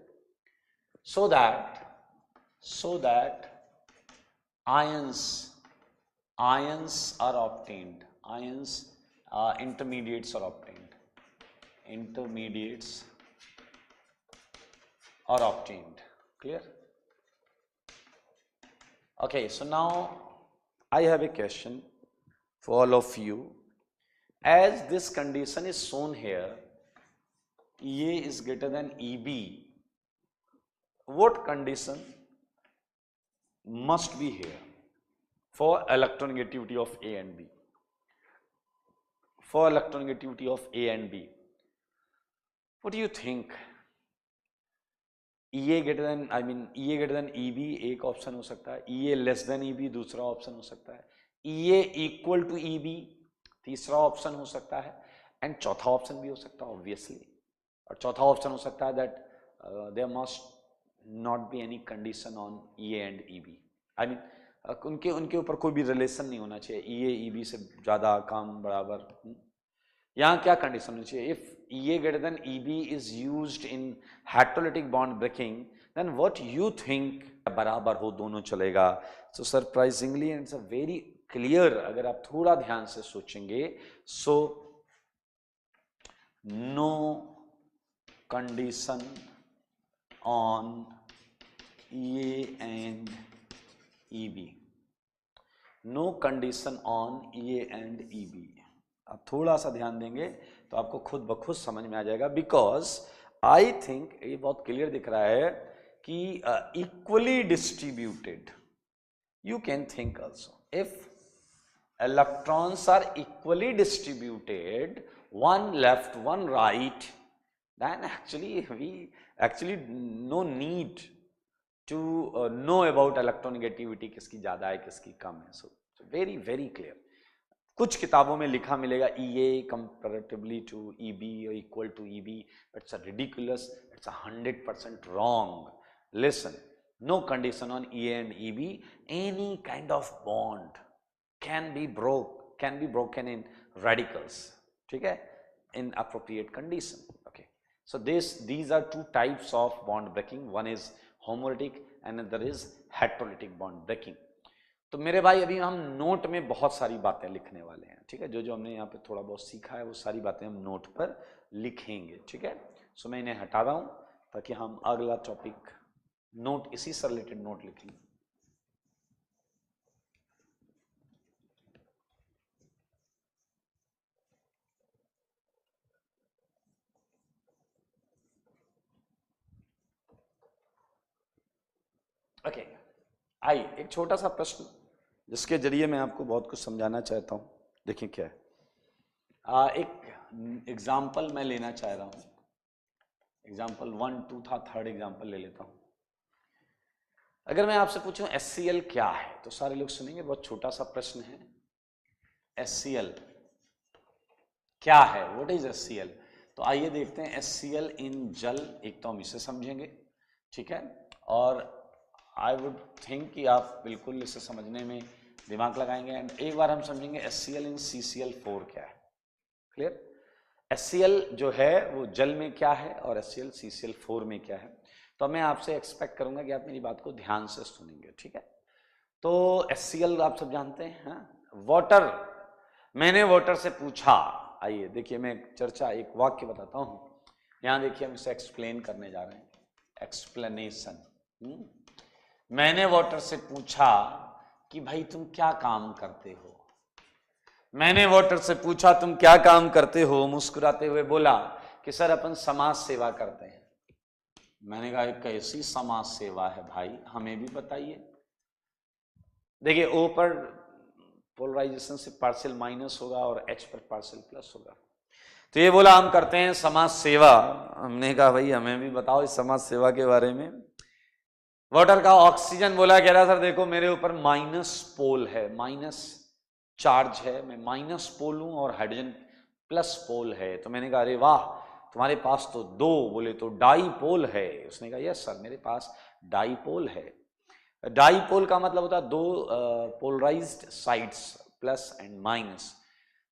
so that ions are obtained, intermediates are obtained. Clear? Okay, so now I have a question for all of you. As this condition is shown here, EA is greater than EB, what condition must be here for electronegativity of A and B? For electronegativity of A and B, what do you think? EA greater than EB एक option हो सकता है, EA less than EB दूसरा option हो सकता है, EA equal to EB तीसरा option हो सकता है, एंड चौथा ऑप्शन भी हो सकता है ऑब्वियसली. और चौथा ऑप्शन हो सकता है that there must not be any condition on EA and EB. उनके ऊपर कोई भी रिलेशन नहीं होना चाहिए, EA EB से ज़्यादा कम बराबर. यहाँ क्या कंडीशन होनी चाहिए? If EA greater than EB is used in heterolytic bond breaking, then what you think बराबर हो दोनों चलेगा. So surprisingly and it's a very clear, अगर आप थोड़ा ध्यान से सोचेंगे, so no condition on EA and EB, no condition on EA and EB. आप थोड़ा सा ध्यान देंगे तो आपको खुद ब खुद समझ में आ जाएगा, बिकॉज आई थिंक ये बहुत क्लियर दिख रहा है कि equally distributed, you can think also if electrons are equally distributed, one left one right, then actually no need to know about electronegativity, किसकी ज्यादा है किसकी कम है. So very very clear. कुछ किताबों में लिखा मिलेगा EA comparatively to EB or equal to EB. It's a ridiculous, it's 100% wrong. Listen, no condition on EA and EB. Any kind of bond can be broken in radicals. ठीक है? In appropriate condition. Okay. So these are two types of bond breaking. One is homolytic and another is heterolytic bond breaking. तो मेरे भाई अभी हम note में बहुत सारी बातें लिखने वाले हैं. ठीक है? जो जो हमने यहाँ पे थोड़ा बहुत सीखा है वो सारी बातें हम नोट पर लिखेंगे. ठीक है? सो मैं इन्हें हटा रहा हूँ ताकि हम अगला टॉपिक नोट, इसी से रिलेटेड नोट लिखेंगे. ओके, आइए एक छोटा सा प्रश्न जिसके जरिए मैं आपको बहुत कुछ समझाना चाहता हूँ. देखिए क्या है. एक एग्जाम्पल मैं लेना चाह रहा हूँ. एग्जाम्पल 1, 2 था, थर्ड एग्जाम्पल ले लेता हूँ. अगर मैं आपसे पूछूं HCl क्या है तो सारे लोग सुनेंगे. बहुत छोटा सा प्रश्न है. HCl क्या है? What is HCl? तो आइए देखते हैं. HCl इन जल, एक तो हम इसे समझेंगे. ठीक है? और आई वुड थिंक कि आप बिल्कुल इसे समझने में दिमाग लगाएंगे. एंड एक बार हम समझेंगे HCl इन CCl4 क्या है. क्लियर? HCl जो है वो जल में क्या है और HCl CCl4 में क्या है. तो मैं आपसे एक्सपेक्ट करूंगा कि आप मेरी बात को ध्यान से सुनेंगे. ठीक है? तो HCl आप सब जानते हैं, वाटर. मैंने वाटर से पूछा, आइए देखिए मैं चर्चा एक वाक्य बताता हूँ. यहाँ देखिए हम इसे एक्सप्लेन करने जा रहे हैं. एक्सप्लेनेशन. मैंने वाटर से पूछा कि भाई तुम क्या काम करते हो. मैंने वाटर से पूछा तुम क्या काम करते हो. मुस्कुराते हुए बोला कि सर अपन समाज सेवा करते हैं. मैंने कहा कैसी समाज सेवा है भाई, हमें भी बताइए. देखिए O पर पोलराइजेशन से पार्शियल माइनस होगा और H पर पार्शियल प्लस होगा. तो ये बोला हम करते हैं समाज सेवा. हमने कहा भाई हमें भी बताओ इस समाज सेवा के बारे में. वाटर का ऑक्सीजन बोला कह रहा सर देखो मेरे ऊपर माइनस पोल है, माइनस चार्ज है, मैं माइनस पोल हूं और हाइड्रोजन प्लस पोल है। तो मैंने कहा अरे वाह, तुम्हारे पास तो दो, बोले तो डाईपोल है। उसने कहा यस सर, मेरे पास डाईपोल है। डाईपोल का मतलब होता है दो polarised sides, plus and minus.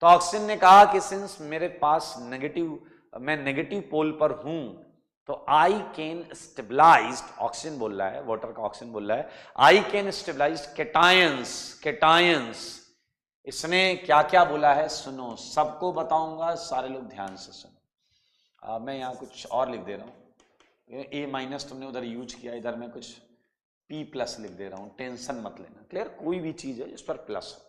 तो ऑक्सीजन ने कहा कि सिंस मेरे पास मैं नेगेटिव पोल पर हूं, तो आई कैन स्टेबलाइज, ऑक्सीजन बोल रहा है, वाटर का ऑक्सीजन बोल रहा है, आई कैन स्टेबलाइज केटायंस। इसने क्या क्या बोला है सुनो, सबको बताऊंगा, सारे लोग ध्यान से सुनो। मैं यहां कुछ और लिख दे रहा हूं, ए माइनस तुमने उधर यूज किया, इधर मैं कुछ P प्लस लिख दे रहा हूं, टेंशन मत लेना। क्लियर? कोई भी चीज है जिस पर प्लस हो।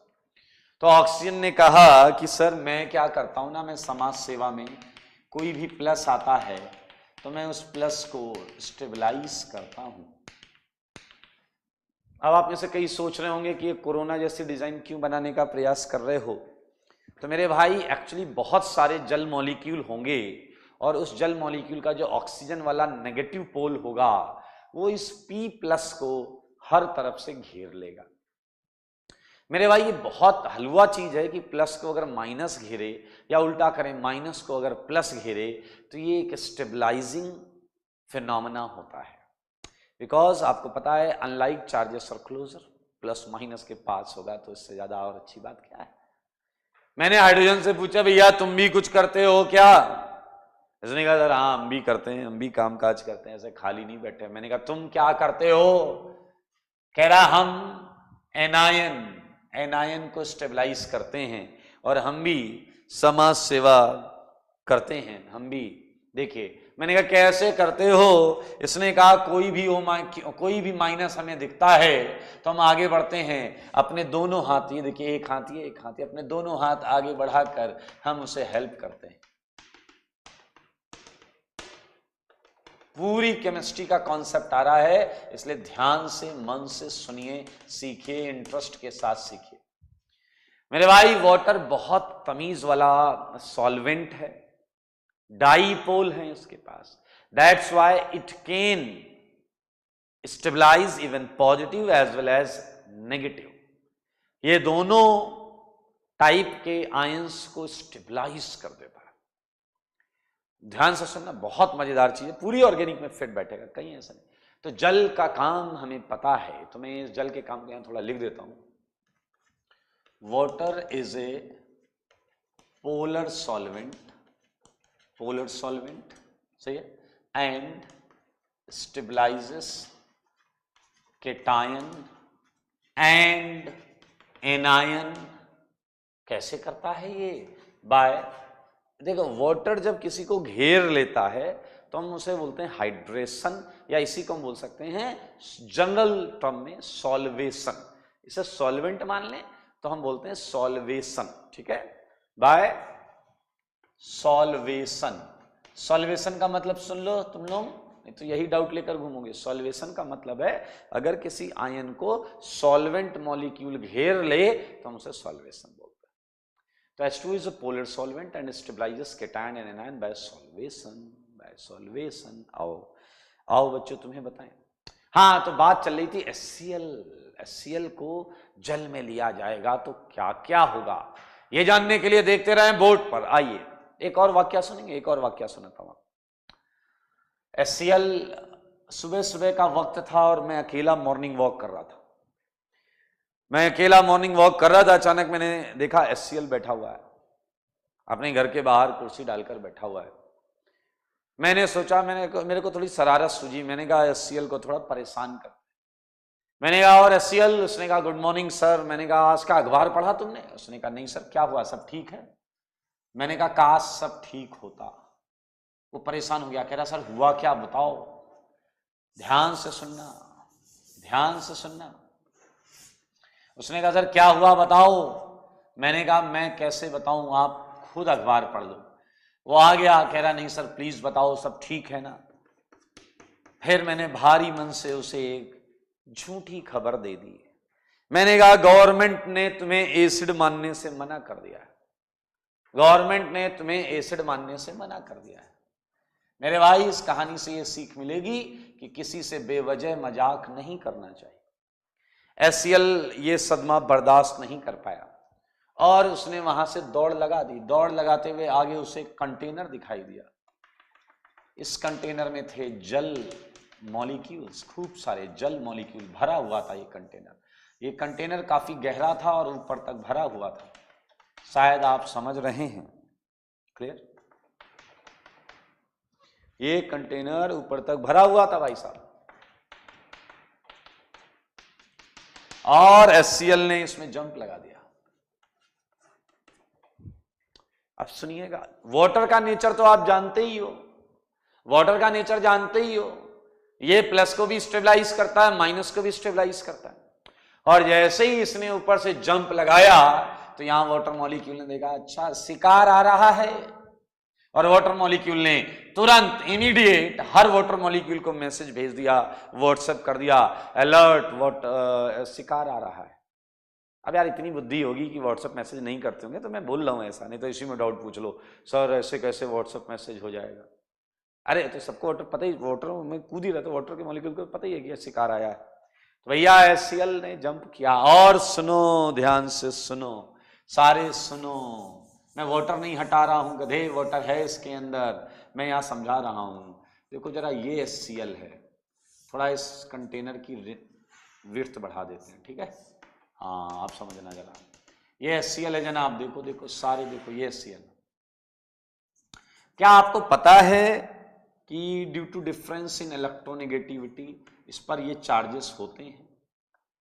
तो ऑक्सीजन ने कहा कि सर मैं क्या करता हूं ना, मैं समाज सेवा में कोई भी प्लस आता है तो मैं उस प्लस को स्टेबलाइज करता हूं। अब आप में से कई सोच रहे होंगे कि ये कोरोना जैसी डिजाइन क्यों बनाने का प्रयास कर रहे हो। तो मेरे भाई एक्चुअली बहुत सारे जल मॉलिक्यूल होंगे और उस जल मॉलिक्यूल का जो ऑक्सीजन वाला नेगेटिव पोल होगा वो इस P प्लस को हर तरफ से घेर लेगा। मेरे भाई ये बहुत हलवा चीज है कि प्लस को अगर माइनस घेरे या उल्टा करें माइनस को अगर प्लस घेरे तो ये एक स्टेबलाइजिंग फिनोमेना होता है। बिकॉज आपको पता है unlike charges are closer, plus minus के पास होगा तो इससे ज्यादा और अच्छी बात क्या है। मैंने हाइड्रोजन से पूछा भैया तुम भी कुछ करते हो क्या? इसने कहा सर हाँ हम भी करते हैं, हम भी काम काज करते हैं, ऐसे खाली नहीं बैठे। मैंने कहा तुम क्या करते हो? कह रहा हम एनायन को स्टेबलाइज करते हैं और हम भी समाज सेवा करते हैं, हम भी। देखिए मैंने कहा कैसे करते हो? इसने कहा कोई भी माइनस हमें दिखता है तो हम आगे बढ़ते हैं, अपने दोनों हाथ, ये देखिए एक हाथ ये एक हाथ ये, अपने दोनों हाथ आगे बढ़ाकर हम उसे हेल्प करते हैं। पूरी केमिस्ट्री का कॉन्सेप्ट आ रहा है, इसलिए ध्यान से मन से सुनिए, सीखिए, इंटरेस्ट के साथ सीखिए। मेरे भाई वाटर बहुत तमीज वाला सॉल्वेंट है, डाईपोल है उसके पास, that's why it can stabilize even positive as well as negative. ये दोनों टाइप के आयंस को स्टेबलाइज कर देता है। ध्यान से सुनना, बहुत मजेदार चीज है, पूरी ऑर्गेनिक में फिट बैठेगा, कहीं ऐसा नहीं। तो जल का काम हमें पता है, तो मैं इस जल के काम को यहां थोड़ा लिख देता हूं। Water is a polar solvent, सही है, and stabilises cation and anion. कैसे करता है ये? बाय, देखो वाटर जब किसी को घेर लेता है तो हम उसे बोलते हैं हाइड्रेशन, या इसी को हम बोल सकते हैं जनरल टर्म में सॉल्वेशन। इसे सॉल्वेंट मान लें तो हम बोलते हैं सॉल्वेशन, ठीक है, बाय सॉल्वेशन। सॉल्वेशन का मतलब सुन लो तुम लोग, नहीं तो यही डाउट लेकर घूमोगे। सॉल्वेशन का मतलब है अगर किसी आयन को सॉल्वेंट मॉलिक्यूल घेर ले तो हम उसे सॉल्वेशन बोलते हैं। तो H2 is a polar solvent and stabilizes cation and anion by solvation। आओ बच्चों तुम्हें बताएं। हाँ तो बात चल रही थी HCl को जल में लिया जाएगा तो क्या क्या होगा, ये जानने के लिए देखते रहें बोर्ड पर। आइए एक और वाक्य सुनेंगे, एक और वाक्य सुनाता हूं। HCl, सुबह सुबह का वक्त था और मैं अकेला मॉर्निंग वॉक कर रहा था। अचानक मैंने देखा HCl बैठा हुआ है, अपने घर के बाहर कुर्सी डालकर बैठा हुआ है। मैंने सोचा, मेरे को थोड़ी शरारत सूझी, मैंने कहा HCl को थोड़ा परेशान कर। मैंने कहा और HCl? उसने कहा गुड मॉर्निंग सर। मैंने कहा आज का अखबार पढ़ा तुमने? उसने कहा नहीं सर, क्या हुआ, सब ठीक है? मैंने कहा काश सब ठीक होता। वो परेशान हो गया, कह रहा सर हुआ क्या बताओ। ध्यान से सुनना। उसने कहा सर क्या हुआ बताओ। मैंने कहा मैं कैसे बताऊं, आप खुद अखबार पढ़ लो। वो आ गया, कह रहा नहीं सर प्लीज बताओ सब ठीक है ना। फिर मैंने भारी मन से उसे एक झूठी खबर दे दी। मैंने कहा गवर्नमेंट ने तुम्हें एसिड मानने से मना कर दिया है, मेरे भाई इस कहानी से ये सीख मिलेगी कि किसी से बेवजह मजाक नहीं करना चाहिए। HCl ये सदमा बर्दाश्त नहीं कर पाया और उसने वहां से दौड़ लगा दी। दौड़ लगाते हुए आगे उसे कंटेनर दिखाई दिया। इस कंटेनर में थे जल मॉलिक्यूल्स, खूब सारे जल मॉलिक्यूल भरा हुआ था ये कंटेनर। ये कंटेनर काफी गहरा था और ऊपर तक भरा हुआ था। शायद आप समझ रहे हैं, क्लियर? ये कंटेनर ऊपर तक भरा हुआ था भाई साहब, और HCl ने इसमें जंप लगा दिया। अब सुनिएगा, वाटर का नेचर तो आप जानते ही हो, वाटर का नेचर जानते ही हो। ये प्लस को भी स्टेबलाइज करता है, माइनस को भी स्टेबलाइज करता है। और जैसे ही इसने ऊपर से जंप लगाया तो यहां वाटर मॉलिक्यूल ने देखा अच्छा शिकार आ रहा है, और वाटर मॉलिक्यूल ने तुरंत इमीडिएट हर वाटर मॉलिक्यूल को मैसेज भेज दिया, व्हाट्सएप कर दिया, अलर्ट शिकार आ रहा है। अब यार इतनी बुद्धि होगी कि व्हाट्सएप मैसेज नहीं करते होंगे, तो मैं बोल रहा हूं ऐसा, नहीं तो इसी में डाउट पूछ लो, सर ऐसे कैसे व्हाट्सएप मैसेज हो जाएगा? अरे तो सबको वाटर पता ही, वाटर में कूद ही रहा, तो वाटर के मॉलिक्यूल को पता ही है कि शिकार आया है। तो भैया HCl ने जंप किया। और सुनो, ध्यान से सुनो, सारे सुनो, मैं वाटर नहीं हटा रहा हूं गधे, वाटर है इसके अंदर, मैं यहां समझा रहा हूं। देखो जरा, ये HCl है, थोड़ा इस कंटेनर की विड्थ बढ़ा देते हैं, ठीक है? हाँ आप समझना जरा, ये HCl है जनाब, देखो देखो सारे, देखो ये HCl। क्या आपको पता है कि due to difference in electronegativity इस पर ये चार्जेस होते हैं,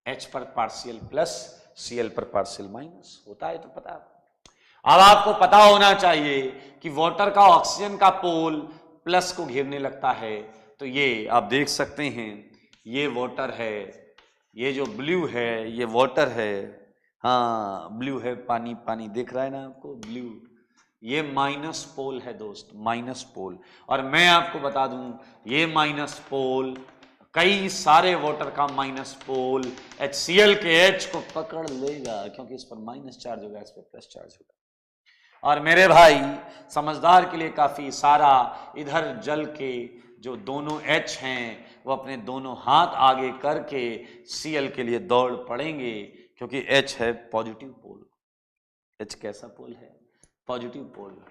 H पर पार्शियल प्लस, Cl पर पार्शियल माइनस होता है, तो पता है। अब आपको पता होना चाहिए कि वाटर का ऑक्सीजन का पोल प्लस को घेरने लगता है, तो ये आप देख सकते हैं, ये वाटर है, ये जो ब्लू है ये वाटर है, हाँ ब्लू है, पानी पानी दिख रहा है ना आपको, ब्लू, ये माइनस पोल है दोस्त, माइनस पोल। और मैं आपको बता दूं, ये माइनस पोल कई सारे वाटर का माइनस पोल HCl के H को पकड़ लेगा, क्योंकि इस पर माइनस चार्ज होगा, इस पर प्लस चार्ज होगा। और मेरे भाई समझदार के लिए काफी सारा, इधर जल के जो दोनों H हैं वो अपने दोनों हाथ आगे करके Cl के लिए दौड़ पड़ेंगे, क्योंकि H है पॉजिटिव पोल। H कैसा पोल है? Positive pole.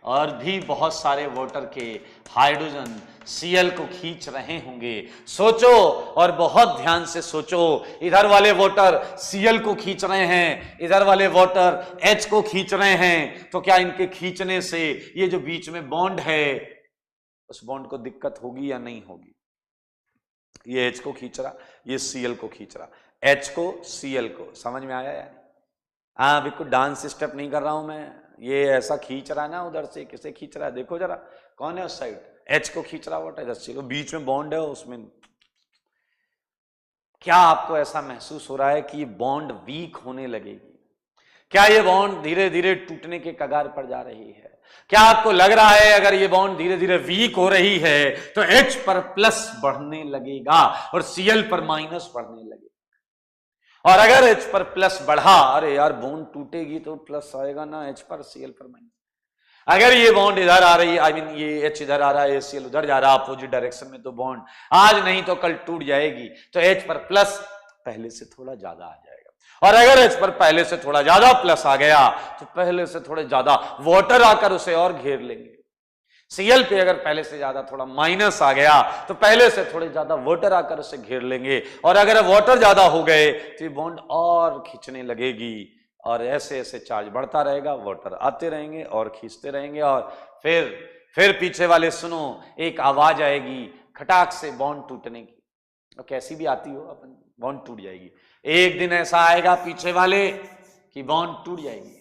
और भी बहुत सारे वाटर के हाइड्रोजन Cl को खींच रहे होंगे। सोचो और बहुत ध्यान से सोचो, इधर वाले वाटर Cl को खींच रहे हैं, इधर वाले वाटर H को खींच रहे हैं, तो क्या इनके खींचने से ये जो बीच में बॉन्ड है उस बॉन्ड को दिक्कत होगी या नहीं होगी? ये H को खींच रहा, ये Cl को खींच रहा, H को Cl को, समझ में आया यार? हाँ बिल्कुल, डांस स्टेप नहीं कर रहा हूं मैं, ये ऐसा खींच रहा है ना, उधर से किसे खींच रहा है देखो जरा, कौन है उस साइड? H को खींच रहा वाटर, इधर से बीच में बॉन्ड है उसमें। क्या आपको ऐसा महसूस हो रहा है कि ये बॉन्ड वीक होने लगेगी? क्या ये बॉन्ड धीरे धीरे टूटने के कगार पर जा रही है? क्या आपको लग रहा है अगर ये बॉन्ड धीरे धीरे वीक हो रही है तो H पर प्लस बढ़ने लगेगा और Cl पर माइनस बढ़ने लगेगा? और अगर H पर प्लस बढ़ा, अरे यार बॉन्ड टूटेगी तो प्लस आएगा ना H पर, Cl पर माइनस। अगर ये बॉन्ड इधर आ रही है, आई मीन ये H इधर आ रहा है, Cl उधर जा रहा है अपोजिट डायरेक्शन में, तो बॉन्ड आज नहीं तो कल टूट जाएगी, तो H पर प्लस पहले से थोड़ा ज्यादा आ जाएगा। और अगर H पर पहले से थोड़ा ज्यादा प्लस आ गया तो पहले से थोड़े ज्यादा वाटर आकर उसे और घेर लेंगे। Cl पे अगर पहले से ज्यादा थोड़ा माइनस आ गया तो पहले से थोड़े ज्यादा वाटर आकर उसे घेर लेंगे, और अगर वाटर ज्यादा हो गए तो ये बॉन्ड और खींचने लगेगी, और ऐसे ऐसे चार्ज बढ़ता रहेगा, वाटर आते रहेंगे और खींचते रहेंगे, और फिर पीछे वाले सुनो, एक आवाज आएगी खटाक से बॉन्ड टूटने की, और कैसी भी आती हो अपन, बॉन्ड टूट जाएगी। एक दिन ऐसा आएगा पीछे वाले कि बॉन्ड टूट जाएगी।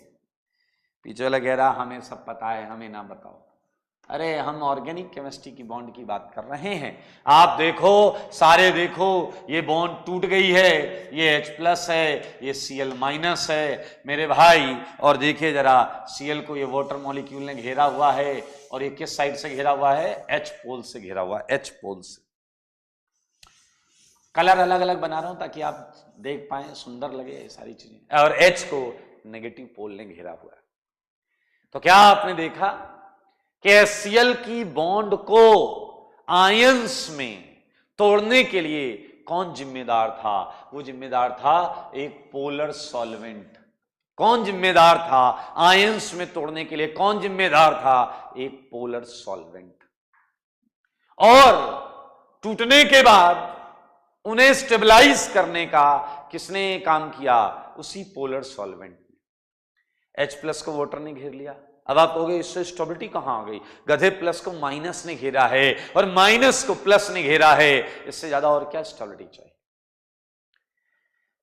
पीछे वाला कह रहा हमें सब पता है, हमें ना बताओ। अरे हम ऑर्गेनिक केमिस्ट्री की बॉन्ड की बात कर रहे हैं। आप देखो, सारे देखो, ये बॉन्ड टूट गई है, ये H प्लस है, ये Cl माइनस है मेरे भाई। और देखिए जरा, Cl को ये वाटर मॉलिक्यूल ने घेरा हुआ है, और ये किस साइड से घेरा हुआ है? H पोल से घेरा हुआ है, H पोल से। कलर अलग अलग बना रहा हूं ताकि आप देख पाए, सुंदर लगे ये सारी चीजें। और H को नेगेटिव पोल ने घेरा हुआ है। तो क्या आपने देखा कि HCl की बॉन्ड को आयंस में तोड़ने के लिए कौन जिम्मेदार था? वो जिम्मेदार था एक पोलर सॉल्वेंट। कौन जिम्मेदार था आयंस में तोड़ने के लिए? कौन जिम्मेदार था? एक पोलर सॉल्वेंट। और टूटने के बाद उन्हें स्टेबलाइज करने का किसने काम किया? उसी पोलर सॉल्वेंट ने। H+ को वाटर ने घेर लिया। अब आप कहोगे इससे स्टेबिलिटी कहां आ गई? गधे प्लस को माइनस ने घेरा है और माइनस को प्लस ने घेरा है, इससे ज्यादा और क्या स्टेबिलिटी चाहिए?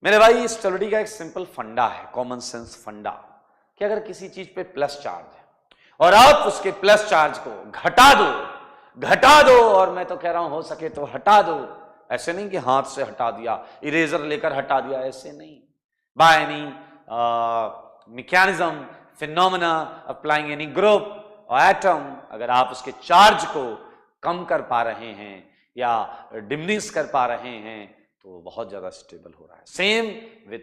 मेरे भाई, स्टेबिलिटी का एक सिंपल फंडा है, कॉमन सेंस फंडा, कि अगर किसी चीज पे प्लस चार्ज है और आप उसके प्लस चार्ज को घटा दो, और मैं तो कह रहा हूं हो सके तो हटा दो। ऐसे नहीं कि हाथ से हटा दिया, इरेजर लेकर हटा दिया, ऐसे नहीं। By any mechanism, phenomena, applying any group और एटम, अगर आप उसके चार्ज को कम कर पा रहे हैं या डिमिनिश कर पा रहे हैं तो बहुत ज्यादा स्टेबल हो रहा है। Same with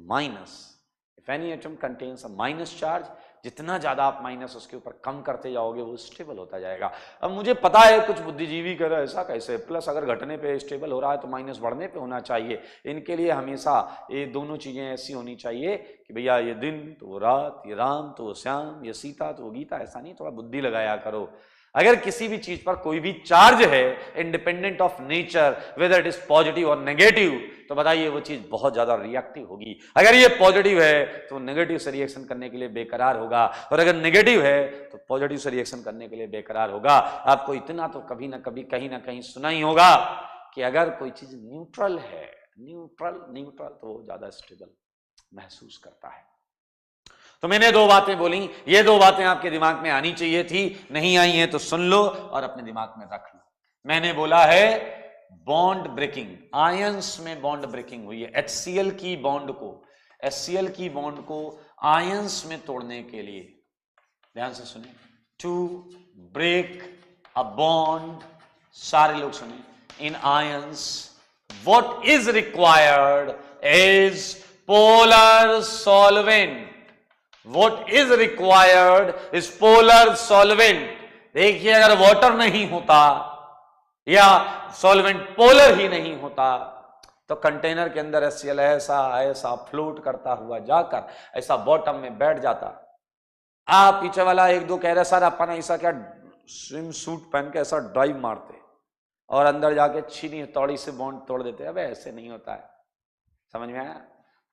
minus, if any atom contains a minus charge, जितना ज्यादा आप माइनस उसके ऊपर कम करते जाओगे वो स्टेबल होता जाएगा। अब मुझे पता है कुछ बुद्धिजीवी कह रहे हैं ऐसा कैसे, प्लस अगर घटने पे स्टेबल हो रहा है तो माइनस बढ़ने पे होना चाहिए। इनके लिए हमेशा ये दोनों चीजें ऐसी होनी चाहिए कि भैया ये दिन तो वो रात, ये राम तो वो श्याम, ये सीता तो वो गीता, ऐसा नहीं, थोड़ा बुद्धि लगाया करो। अगर किसी भी चीज पर कोई भी चार्ज है independent of nature, whether it is positive और नेगेटिव, तो बताइए वो चीज बहुत ज्यादा रिएक्टिव होगी। अगर ये पॉजिटिव है तो नेगेटिव से रिएक्शन करने के लिए बेकरार होगा, और अगर नेगेटिव है तो पॉजिटिव से रिएक्शन करने के लिए बेकरार होगा। आपको इतना तो कभी ना कभी कहीं ना कहीं सुना ही होगा कि अगर कोई चीज न्यूट्रल है, न्यूट्रल तो वो ज्यादा स्टेबल महसूस करता है। तो मैंने दो बातें बोली, ये दो बातें आपके दिमाग में आनी चाहिए थी, नहीं आई हैं तो सुन लो और अपने दिमाग में रख लो। मैंने बोला है बॉन्ड ब्रेकिंग, आयंस में बॉन्ड ब्रेकिंग हुई है। HCl की बॉन्ड को आयंस में तोड़ने के लिए, ध्यान से सुने, टू ब्रेक अ बॉन्ड, सारे लोग सुने, in ions what is required is polar solvent. What is required is polar solvent। देखिए, अगर वाटर नहीं होता या सॉल्वेंट पोलर ही नहीं होता तो कंटेनर के अंदर HCl ऐसा फ्लोट करता हुआ जाकर ऐसा बॉटम में बैठ जाता। आप पीछे वाला एक दो कह रहे सर अपन ऐसा क्या स्विम सूट पहन के ऐसा ड्राइव मारते और अंदर जाके छीनी हथौड़ी से बॉन्ड तोड़ देते। अब ऐसे नहीं होता है, समझ में आया?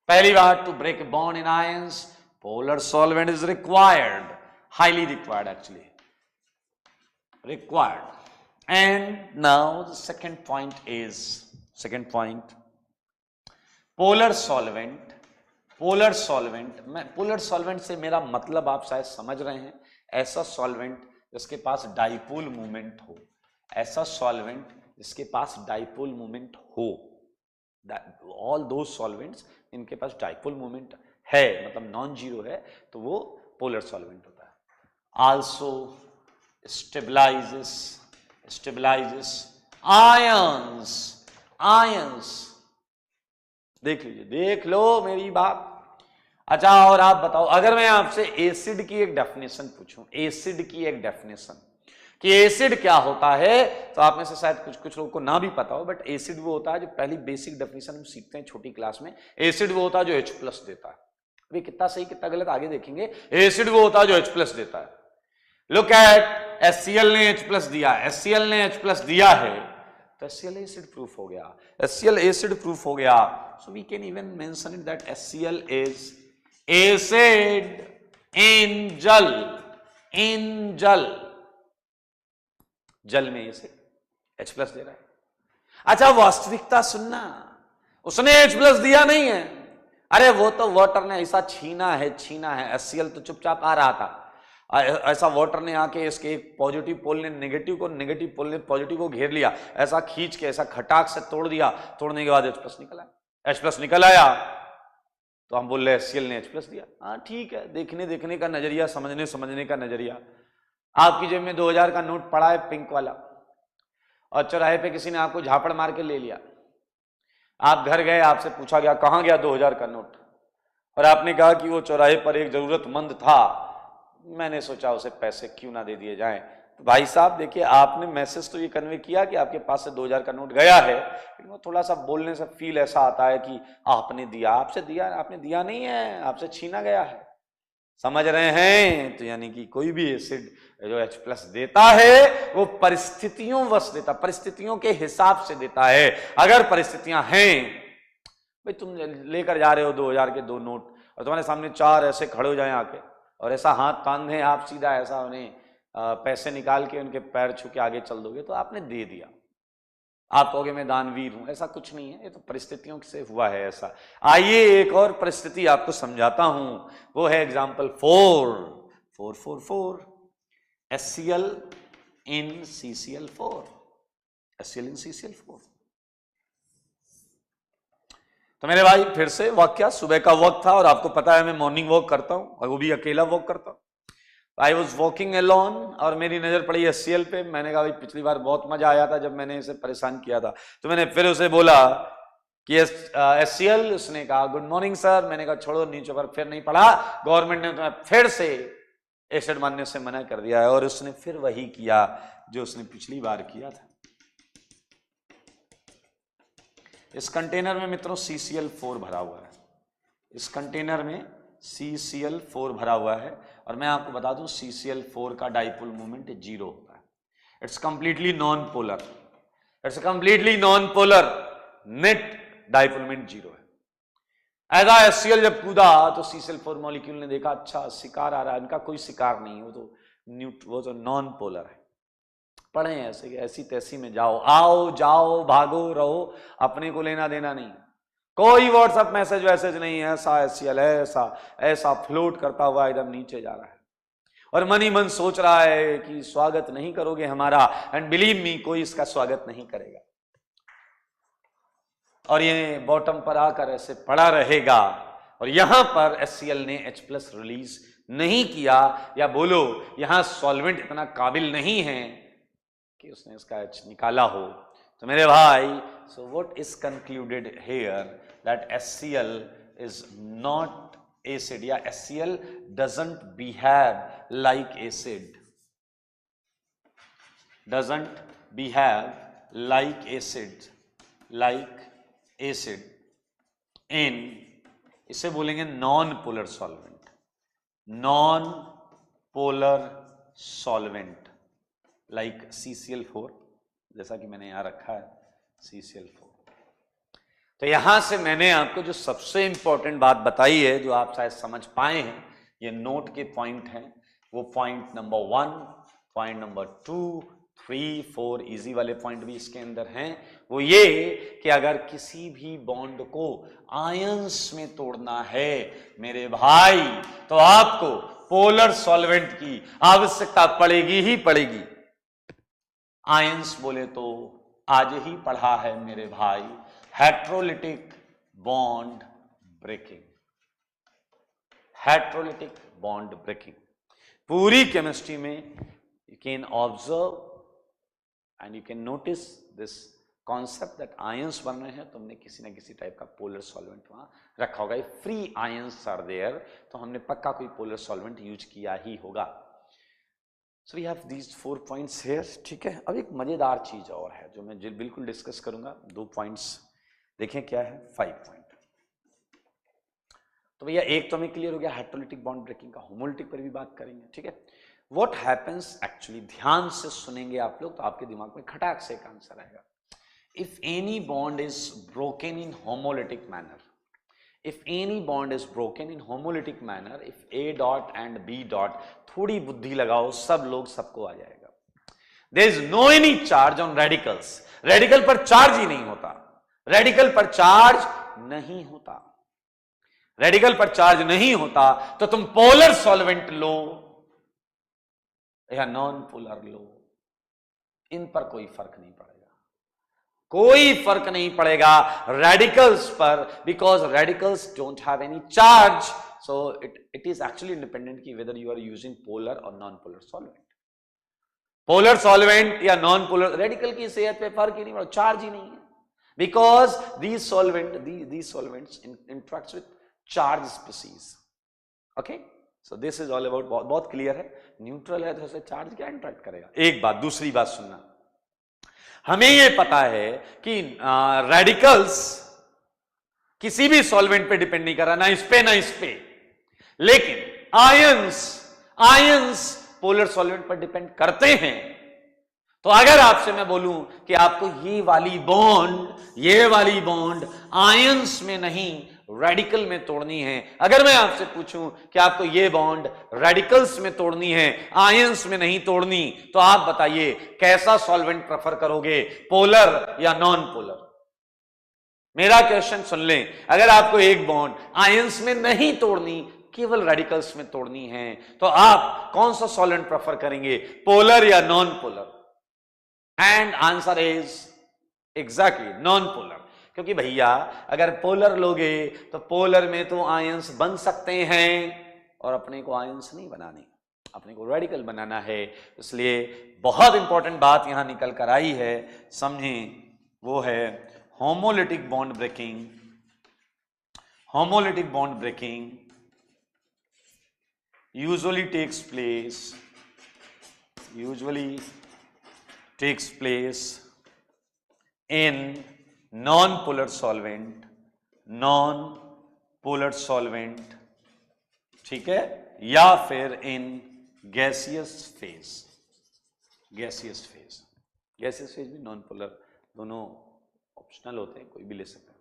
पहली बात, to break a bond in ions polar solvent is required, highly required actually, required. And now the second point, polar solvent, मैं polar solvent से मेरा मतलब आप शायद समझ रहे हैं, ऐसा solvent जिसके पास डाइपोल मूवमेंट हो, ऐसा solvent जिसके पास डाइपोल मूवमेंट हो। all those solvents इनके पास डाइपोल मूवमेंट है, मतलब नॉन जीरो है, तो वो पोलर सॉल्वेंट होता है। Also stabilises ions. देख लो मेरी बात। अच्छा, और आप बताओ, अगर मैं आपसे एसिड की एक डेफिनेशन पूछूं, कि एसिड क्या होता है, तो आप में से शायद कुछ लोगों को ना भी पता हो, बट एसिड वो होता है जो पहली बेसिक डेफिनेशन हम सीखते हैं छोटी क्लास में। एसिड वो होता है जो H+ देता है। अभी कितना सही कितना गलत आगे देखेंगे। एसिड वो होता है जो H+ देता है। लुक एट HCl ने H+ दिया, है तो HCl एसिड प्रूफ हो गया। So we can even mention it that HCl is acid in जल में एसिड H+ दे रहा है। अच्छा, वास्तविकता सुनना, उसने H+ दिया नहीं है, अरे वो तो वाटर ने ऐसा छीना है। HCl तो चुपचाप आ रहा था, ऐसा वाटर ने आके इसके एक पॉजिटिव पोल ने नेगेटिव पोल ने पॉजिटिव को घेर लिया, ऐसा खींच के ऐसा खटाक से तोड़ दिया। तोड़ने के बाद H+ निकल आया, तो हम बोल रहे HCl ने H+ दिया। हाँ ठीक है, देखने का नजरिया, समझने का नजरिया। आपकी जेब में 2000 का नोट पड़ा है, पिंक वाला, और चौराहे पे किसी ने आपको झापड़ मार के ले लिया। आप घर गए, आपसे पूछा गया कहां गया 2000 का नोट, और आपने कहा कि वो चौराहे पर एक जरूरतमंद था, मैंने सोचा उसे पैसे क्यों ना दे दिए जाएं। तो भाई साहब देखिए, आपने मैसेज तो ये कन्वे किया कि आपके पास से 2000 का नोट गया है, लेकिन वो थोड़ा सा बोलने से फील ऐसा आता है कि आपने दिया, आपसे दिया, आपने दिया नहीं है, आपसे छीना गया है। समझ रहे हैं? तो यानी कि कोई भी एसिड जो H+ देता है वो परिस्थितियों वश देता, परिस्थितियों के हिसाब से देता है। अगर परिस्थितियां हैं, भाई तुम लेकर जा रहे हो 2000 के 2 नोट और तुम्हारे सामने 4 ऐसे खड़े हो जाए आके और ऐसा हाथ तान दें, आप सीधा ऐसा उन्हें पैसे निकाल के उनके पैर छू के आगे चल दोगे, तो आपने दे दिया। आप कहोगे मैं दानवीर हूं, ऐसा कुछ नहीं है, ये तो परिस्थितियों से हुआ है ऐसा। आइए एक और परिस्थिति आपको समझाता हूं, वो है example 4 HCl in CCl4, HCl in CCl4। तो मेरे भाई फिर से वाक्य, सुबह का वक्त था और आपको पता है मैं मॉर्निंग वॉक करता हूं और वो भी अकेला वॉक करता हूं। आई वॉज वॉकिंग अलोन और मेरी नजर पड़ी HCl पे। मैंने कहा भाई पिछली बार बहुत मजा आया था जब मैंने इसे परेशान किया था, तो मैंने फिर उसे बोला कि HCl। उसने कहा गुड मॉर्निंग सर। मैंने कहा छोड़ो, नीचे पर फिर नहीं पढ़ा, गवर्नमेंट ने तुम्हें फिर से एसिड मानने से मना कर दिया है। और उसने फिर वही किया जो उसने पिछली बार किया था। इस कंटेनर में मित्रों CCl4 भरा हुआ है, इस कंटेनर में CCl4 भरा हुआ है और मैं आपको बता दूं CCl4 का डाइपोल मोमेंट 0 होता है। It's completely non polar, it's completely non polar, net dipole moment 0 है। ऐसा HCl जब कूदा तो CCl4 मॉलिक्यूल ने देखा अच्छा शिकार आ रहा है, इनका कोई शिकार नहीं, वो तो नॉन पोलर है। पढ़े ऐसे ऐसी तैसी में जाओ, आओ जाओ भागो रहो, अपने को लेना देना नहीं, कोई व्हाट्सएप मैसेज वैसेज नहीं है। ऐसा HCl ऐसा ऐसा फ्लोट करता हुआ एकदम नीचे जा रहा है और मन ही मन सोच रहा है कि स्वागत नहीं करोगे हमारा, एंड बिलीव मी कोई इसका स्वागत नहीं करेगा और ये बॉटम पर आकर ऐसे पड़ा रहेगा। और यहां पर HCl ने H+ रिलीज नहीं किया, या बोलो यहां सॉल्वेंट इतना काबिल नहीं है कि उसने इसका H निकाला हो। तो मेरे भाई, so what is concluded here that HCl is not acid, या HCl doesn't behave like acid, doesn't behave like acid, in, इसे बोलेंगे non polar solvent, non polar solvent like CCl4, जैसा कि मैंने यहां रखा है CCl4। तो यहां से मैंने आपको जो सबसे इंपॉर्टेंट बात बताई है, जो आप शायद समझ पाए हैं, ये नोट के पॉइंट हैं, वो point number 1, point number 2, 3, 4 easy वाले पॉइंट भी इसके अंदर हैं। वो ये कि अगर किसी भी बॉन्ड को आयंस में तोड़ना है मेरे भाई, तो आपको पोलर सॉल्वेंट की आवश्यकता पड़ेगी ही पड़ेगी। आयंस बोले तो आज ही पढ़ा है मेरे भाई, heterolytic bond breaking, heterolytic bond breaking. पूरी केमिस्ट्री में you can observe and you can notice this concept that ions बन रहे हैं, तो हमने किसी ना किसी टाइप का पोलर सॉल्वेंट वहां रखा होगा। फ्री आयंस आर देयर, तो हमने पक्का कोई पोलर सॉल्वेंट यूज किया ही होगा। So we have these 4 points here, ठीक है। अब एक मजेदार चीज और है जो मैं बिल्कुल डिस्कस करूंगा। 2 पॉइंट्स देखें क्या है, 5 पॉइंट। तो भैया एक तो हमें क्लियर हो गया हेट्रोलिटिक बॉन्ड ब्रेकिंग का, होमोलिटिक पर भी बात करेंगे, ठीक है। What happens actually, ध्यान से सुनेंगे आप लोग तो आपके दिमाग में खटाक से एक आंसर आएगा। If any bond is broken in homolytic manner, if any bond is broken in homolytic manner, if A dot and B dot, थोड़ी बुद्धि लगाओ, सब लोग सबको आ जाएगा। There is no any charge on radicals, radical पर charge ही नहीं होता, रेडिकल पर चार्ज नहीं होता, रेडिकल पर चार्ज नहीं होता, तो तुम पोलर सॉल्वेंट लो या नॉन पोलर लो, इन पर कोई फर्क नहीं पड़ेगा, कोई फर्क नहीं पड़ेगा रेडिकल्स पर, because radicals don't have any charge, so it is actually independent की whether you are using polar और non polar solvent. Polar solvent या नॉन पोलर, रेडिकल की सेहत पे फर्क ही नहीं पड़ता, चार्ज ही नहीं है, because these solvents interact with charged species, okay।
So this is all about, बहुत क्लियर है। न्यूट्रल है तो ऐसे चार्ज क्या इंटरेक्ट करेगा। एक बात, दूसरी बात सुनना, हमें यह पता है कि रेडिकल्स किसी भी सॉल्वेंट पे डिपेंड नहीं कर रहा, ना इस पे ना इस पे, लेकिन आयंस पोलर सॉल्वेंट पर डिपेंड करते हैं। तो अगर आपसे मैं बोलूं कि आपको ये वाली बॉन्ड आयंस में नहीं रेडिकल में तोड़नी है, अगर मैं आपसे पूछूं कि आपको ये बॉन्ड रेडिकल्स में तोड़नी है, आयंस में नहीं तोड़नी, तो आप बताइए कैसा सॉल्वेंट प्रेफर करोगे, पोलर या नॉन पोलर? मेरा क्वेश्चन सुन लें, अगर आपको एक बॉन्ड आयंस में नहीं तोड़नी, केवल रेडिकल्स में तोड़नी है, तो आप कौन सा सॉल्वेंट प्रेफर करेंगे, पोलर या non polar? And answer is exactly non polar. क्योंकि भैया अगर पोलर लोगे तो पोलर में तो आयंस बन सकते हैं और अपने को आयंस नहीं बनाने, अपने को रेडिकल बनाना है। इसलिए बहुत इंपॉर्टेंट बात यहां निकल कर आई है, समझें, वो है homolytic bond breaking. Homolytic bond breaking usually takes place in non-polar solvent, ठीक है, या फिर इन गैसियस फेज भी नॉन पोलर, दोनों ऑप्शनल होते हैं, कोई भी ले सकते हैं।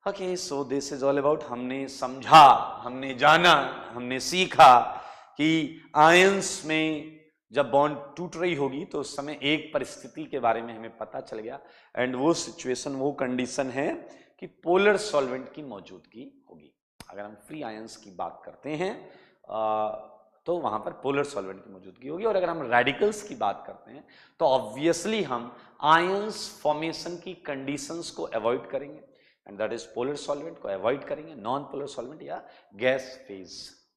Okay, so this is all about, हमने समझा, हमने जाना, हमने सीखा कि आयंस में जब बॉन्ड टूट रही होगी तो उस समय एक परिस्थिति के बारे में हमें पता चल गया, एंड वो सिचुएशन, वो कंडीशन है कि पोलर सॉल्वेंट की मौजूदगी होगी। अगर हम फ्री आयंस की बात करते हैं तो वहां पर पोलर सॉल्वेंट की मौजूदगी होगी, और अगर हम रेडिकल्स की बात करते हैं तो ऑब्वियसली हम आयंस फॉर्मेशन की कंडीशंस को अवॉइड करेंगे, and that is polar solvent को अवॉइड करेंगे, नॉन पोलर सॉल्वेंट या gas phase.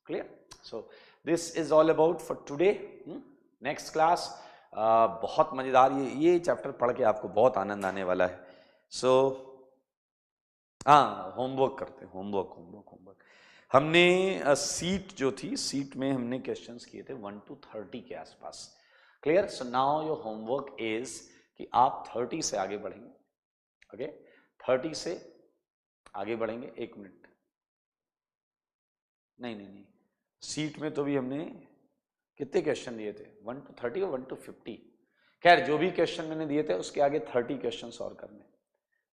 Clear? So this is all about for today. Next class बहुत मजेदार, ये चैप्टर पढ़ के आपको बहुत आनंद आने वाला है। सो हाँ, होमवर्क करते हैं, होमवर्क हमने सीट जो थी, सीट में हमने क्वेश्चंस किए थे 1 to 30 के आसपास। Clear? So now your homework is कि आप 30 से आगे बढ़ेंगे। ओके, 30 से आगे बढ़ेंगे। एक मिनट, नहीं, सीट में तो भी हमने कितने क्वेश्चन दिए थे, 1 to 30 और 1 to 50। खैर, जो भी क्वेश्चन मैंने दिए थे उसके आगे 30 क्वेश्चन और करने,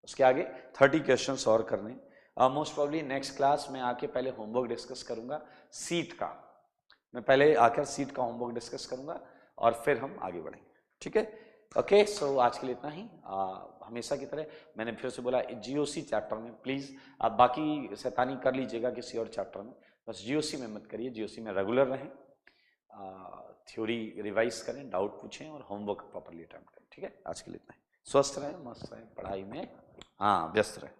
उसके आगे 30 क्वेश्चन और करने। मोस्ट प्रॉब्ली नेक्स्ट क्लास में आके पहले होमवर्क डिस्कस करूंगा सीट का, मैं पहले आकर सीट का होमवर्क डिस्कस करूंगा और फिर हम आगे बढ़ेंगे। ठीक है? ओके, सो आज के लिए इतना ही। हमेशा की तरह मैंने फिर से बोला, जीओसी चैप्टर में प्लीज़ आप बाकी शैतानी कर लीजिएगा किसी और चैप्टर में, बस जीओसी में मत करिए। जीओसी में रेगुलर रहें, थ्योरी रिवाइज करें, डाउट पूछें और होमवर्क प्रॉपरली अटेम्प्ट करें। ठीक है? आज के लिए इतना ही। स्वस्थ रहें, मस्त रहें, पढ़ाई में व्यस्त रहें।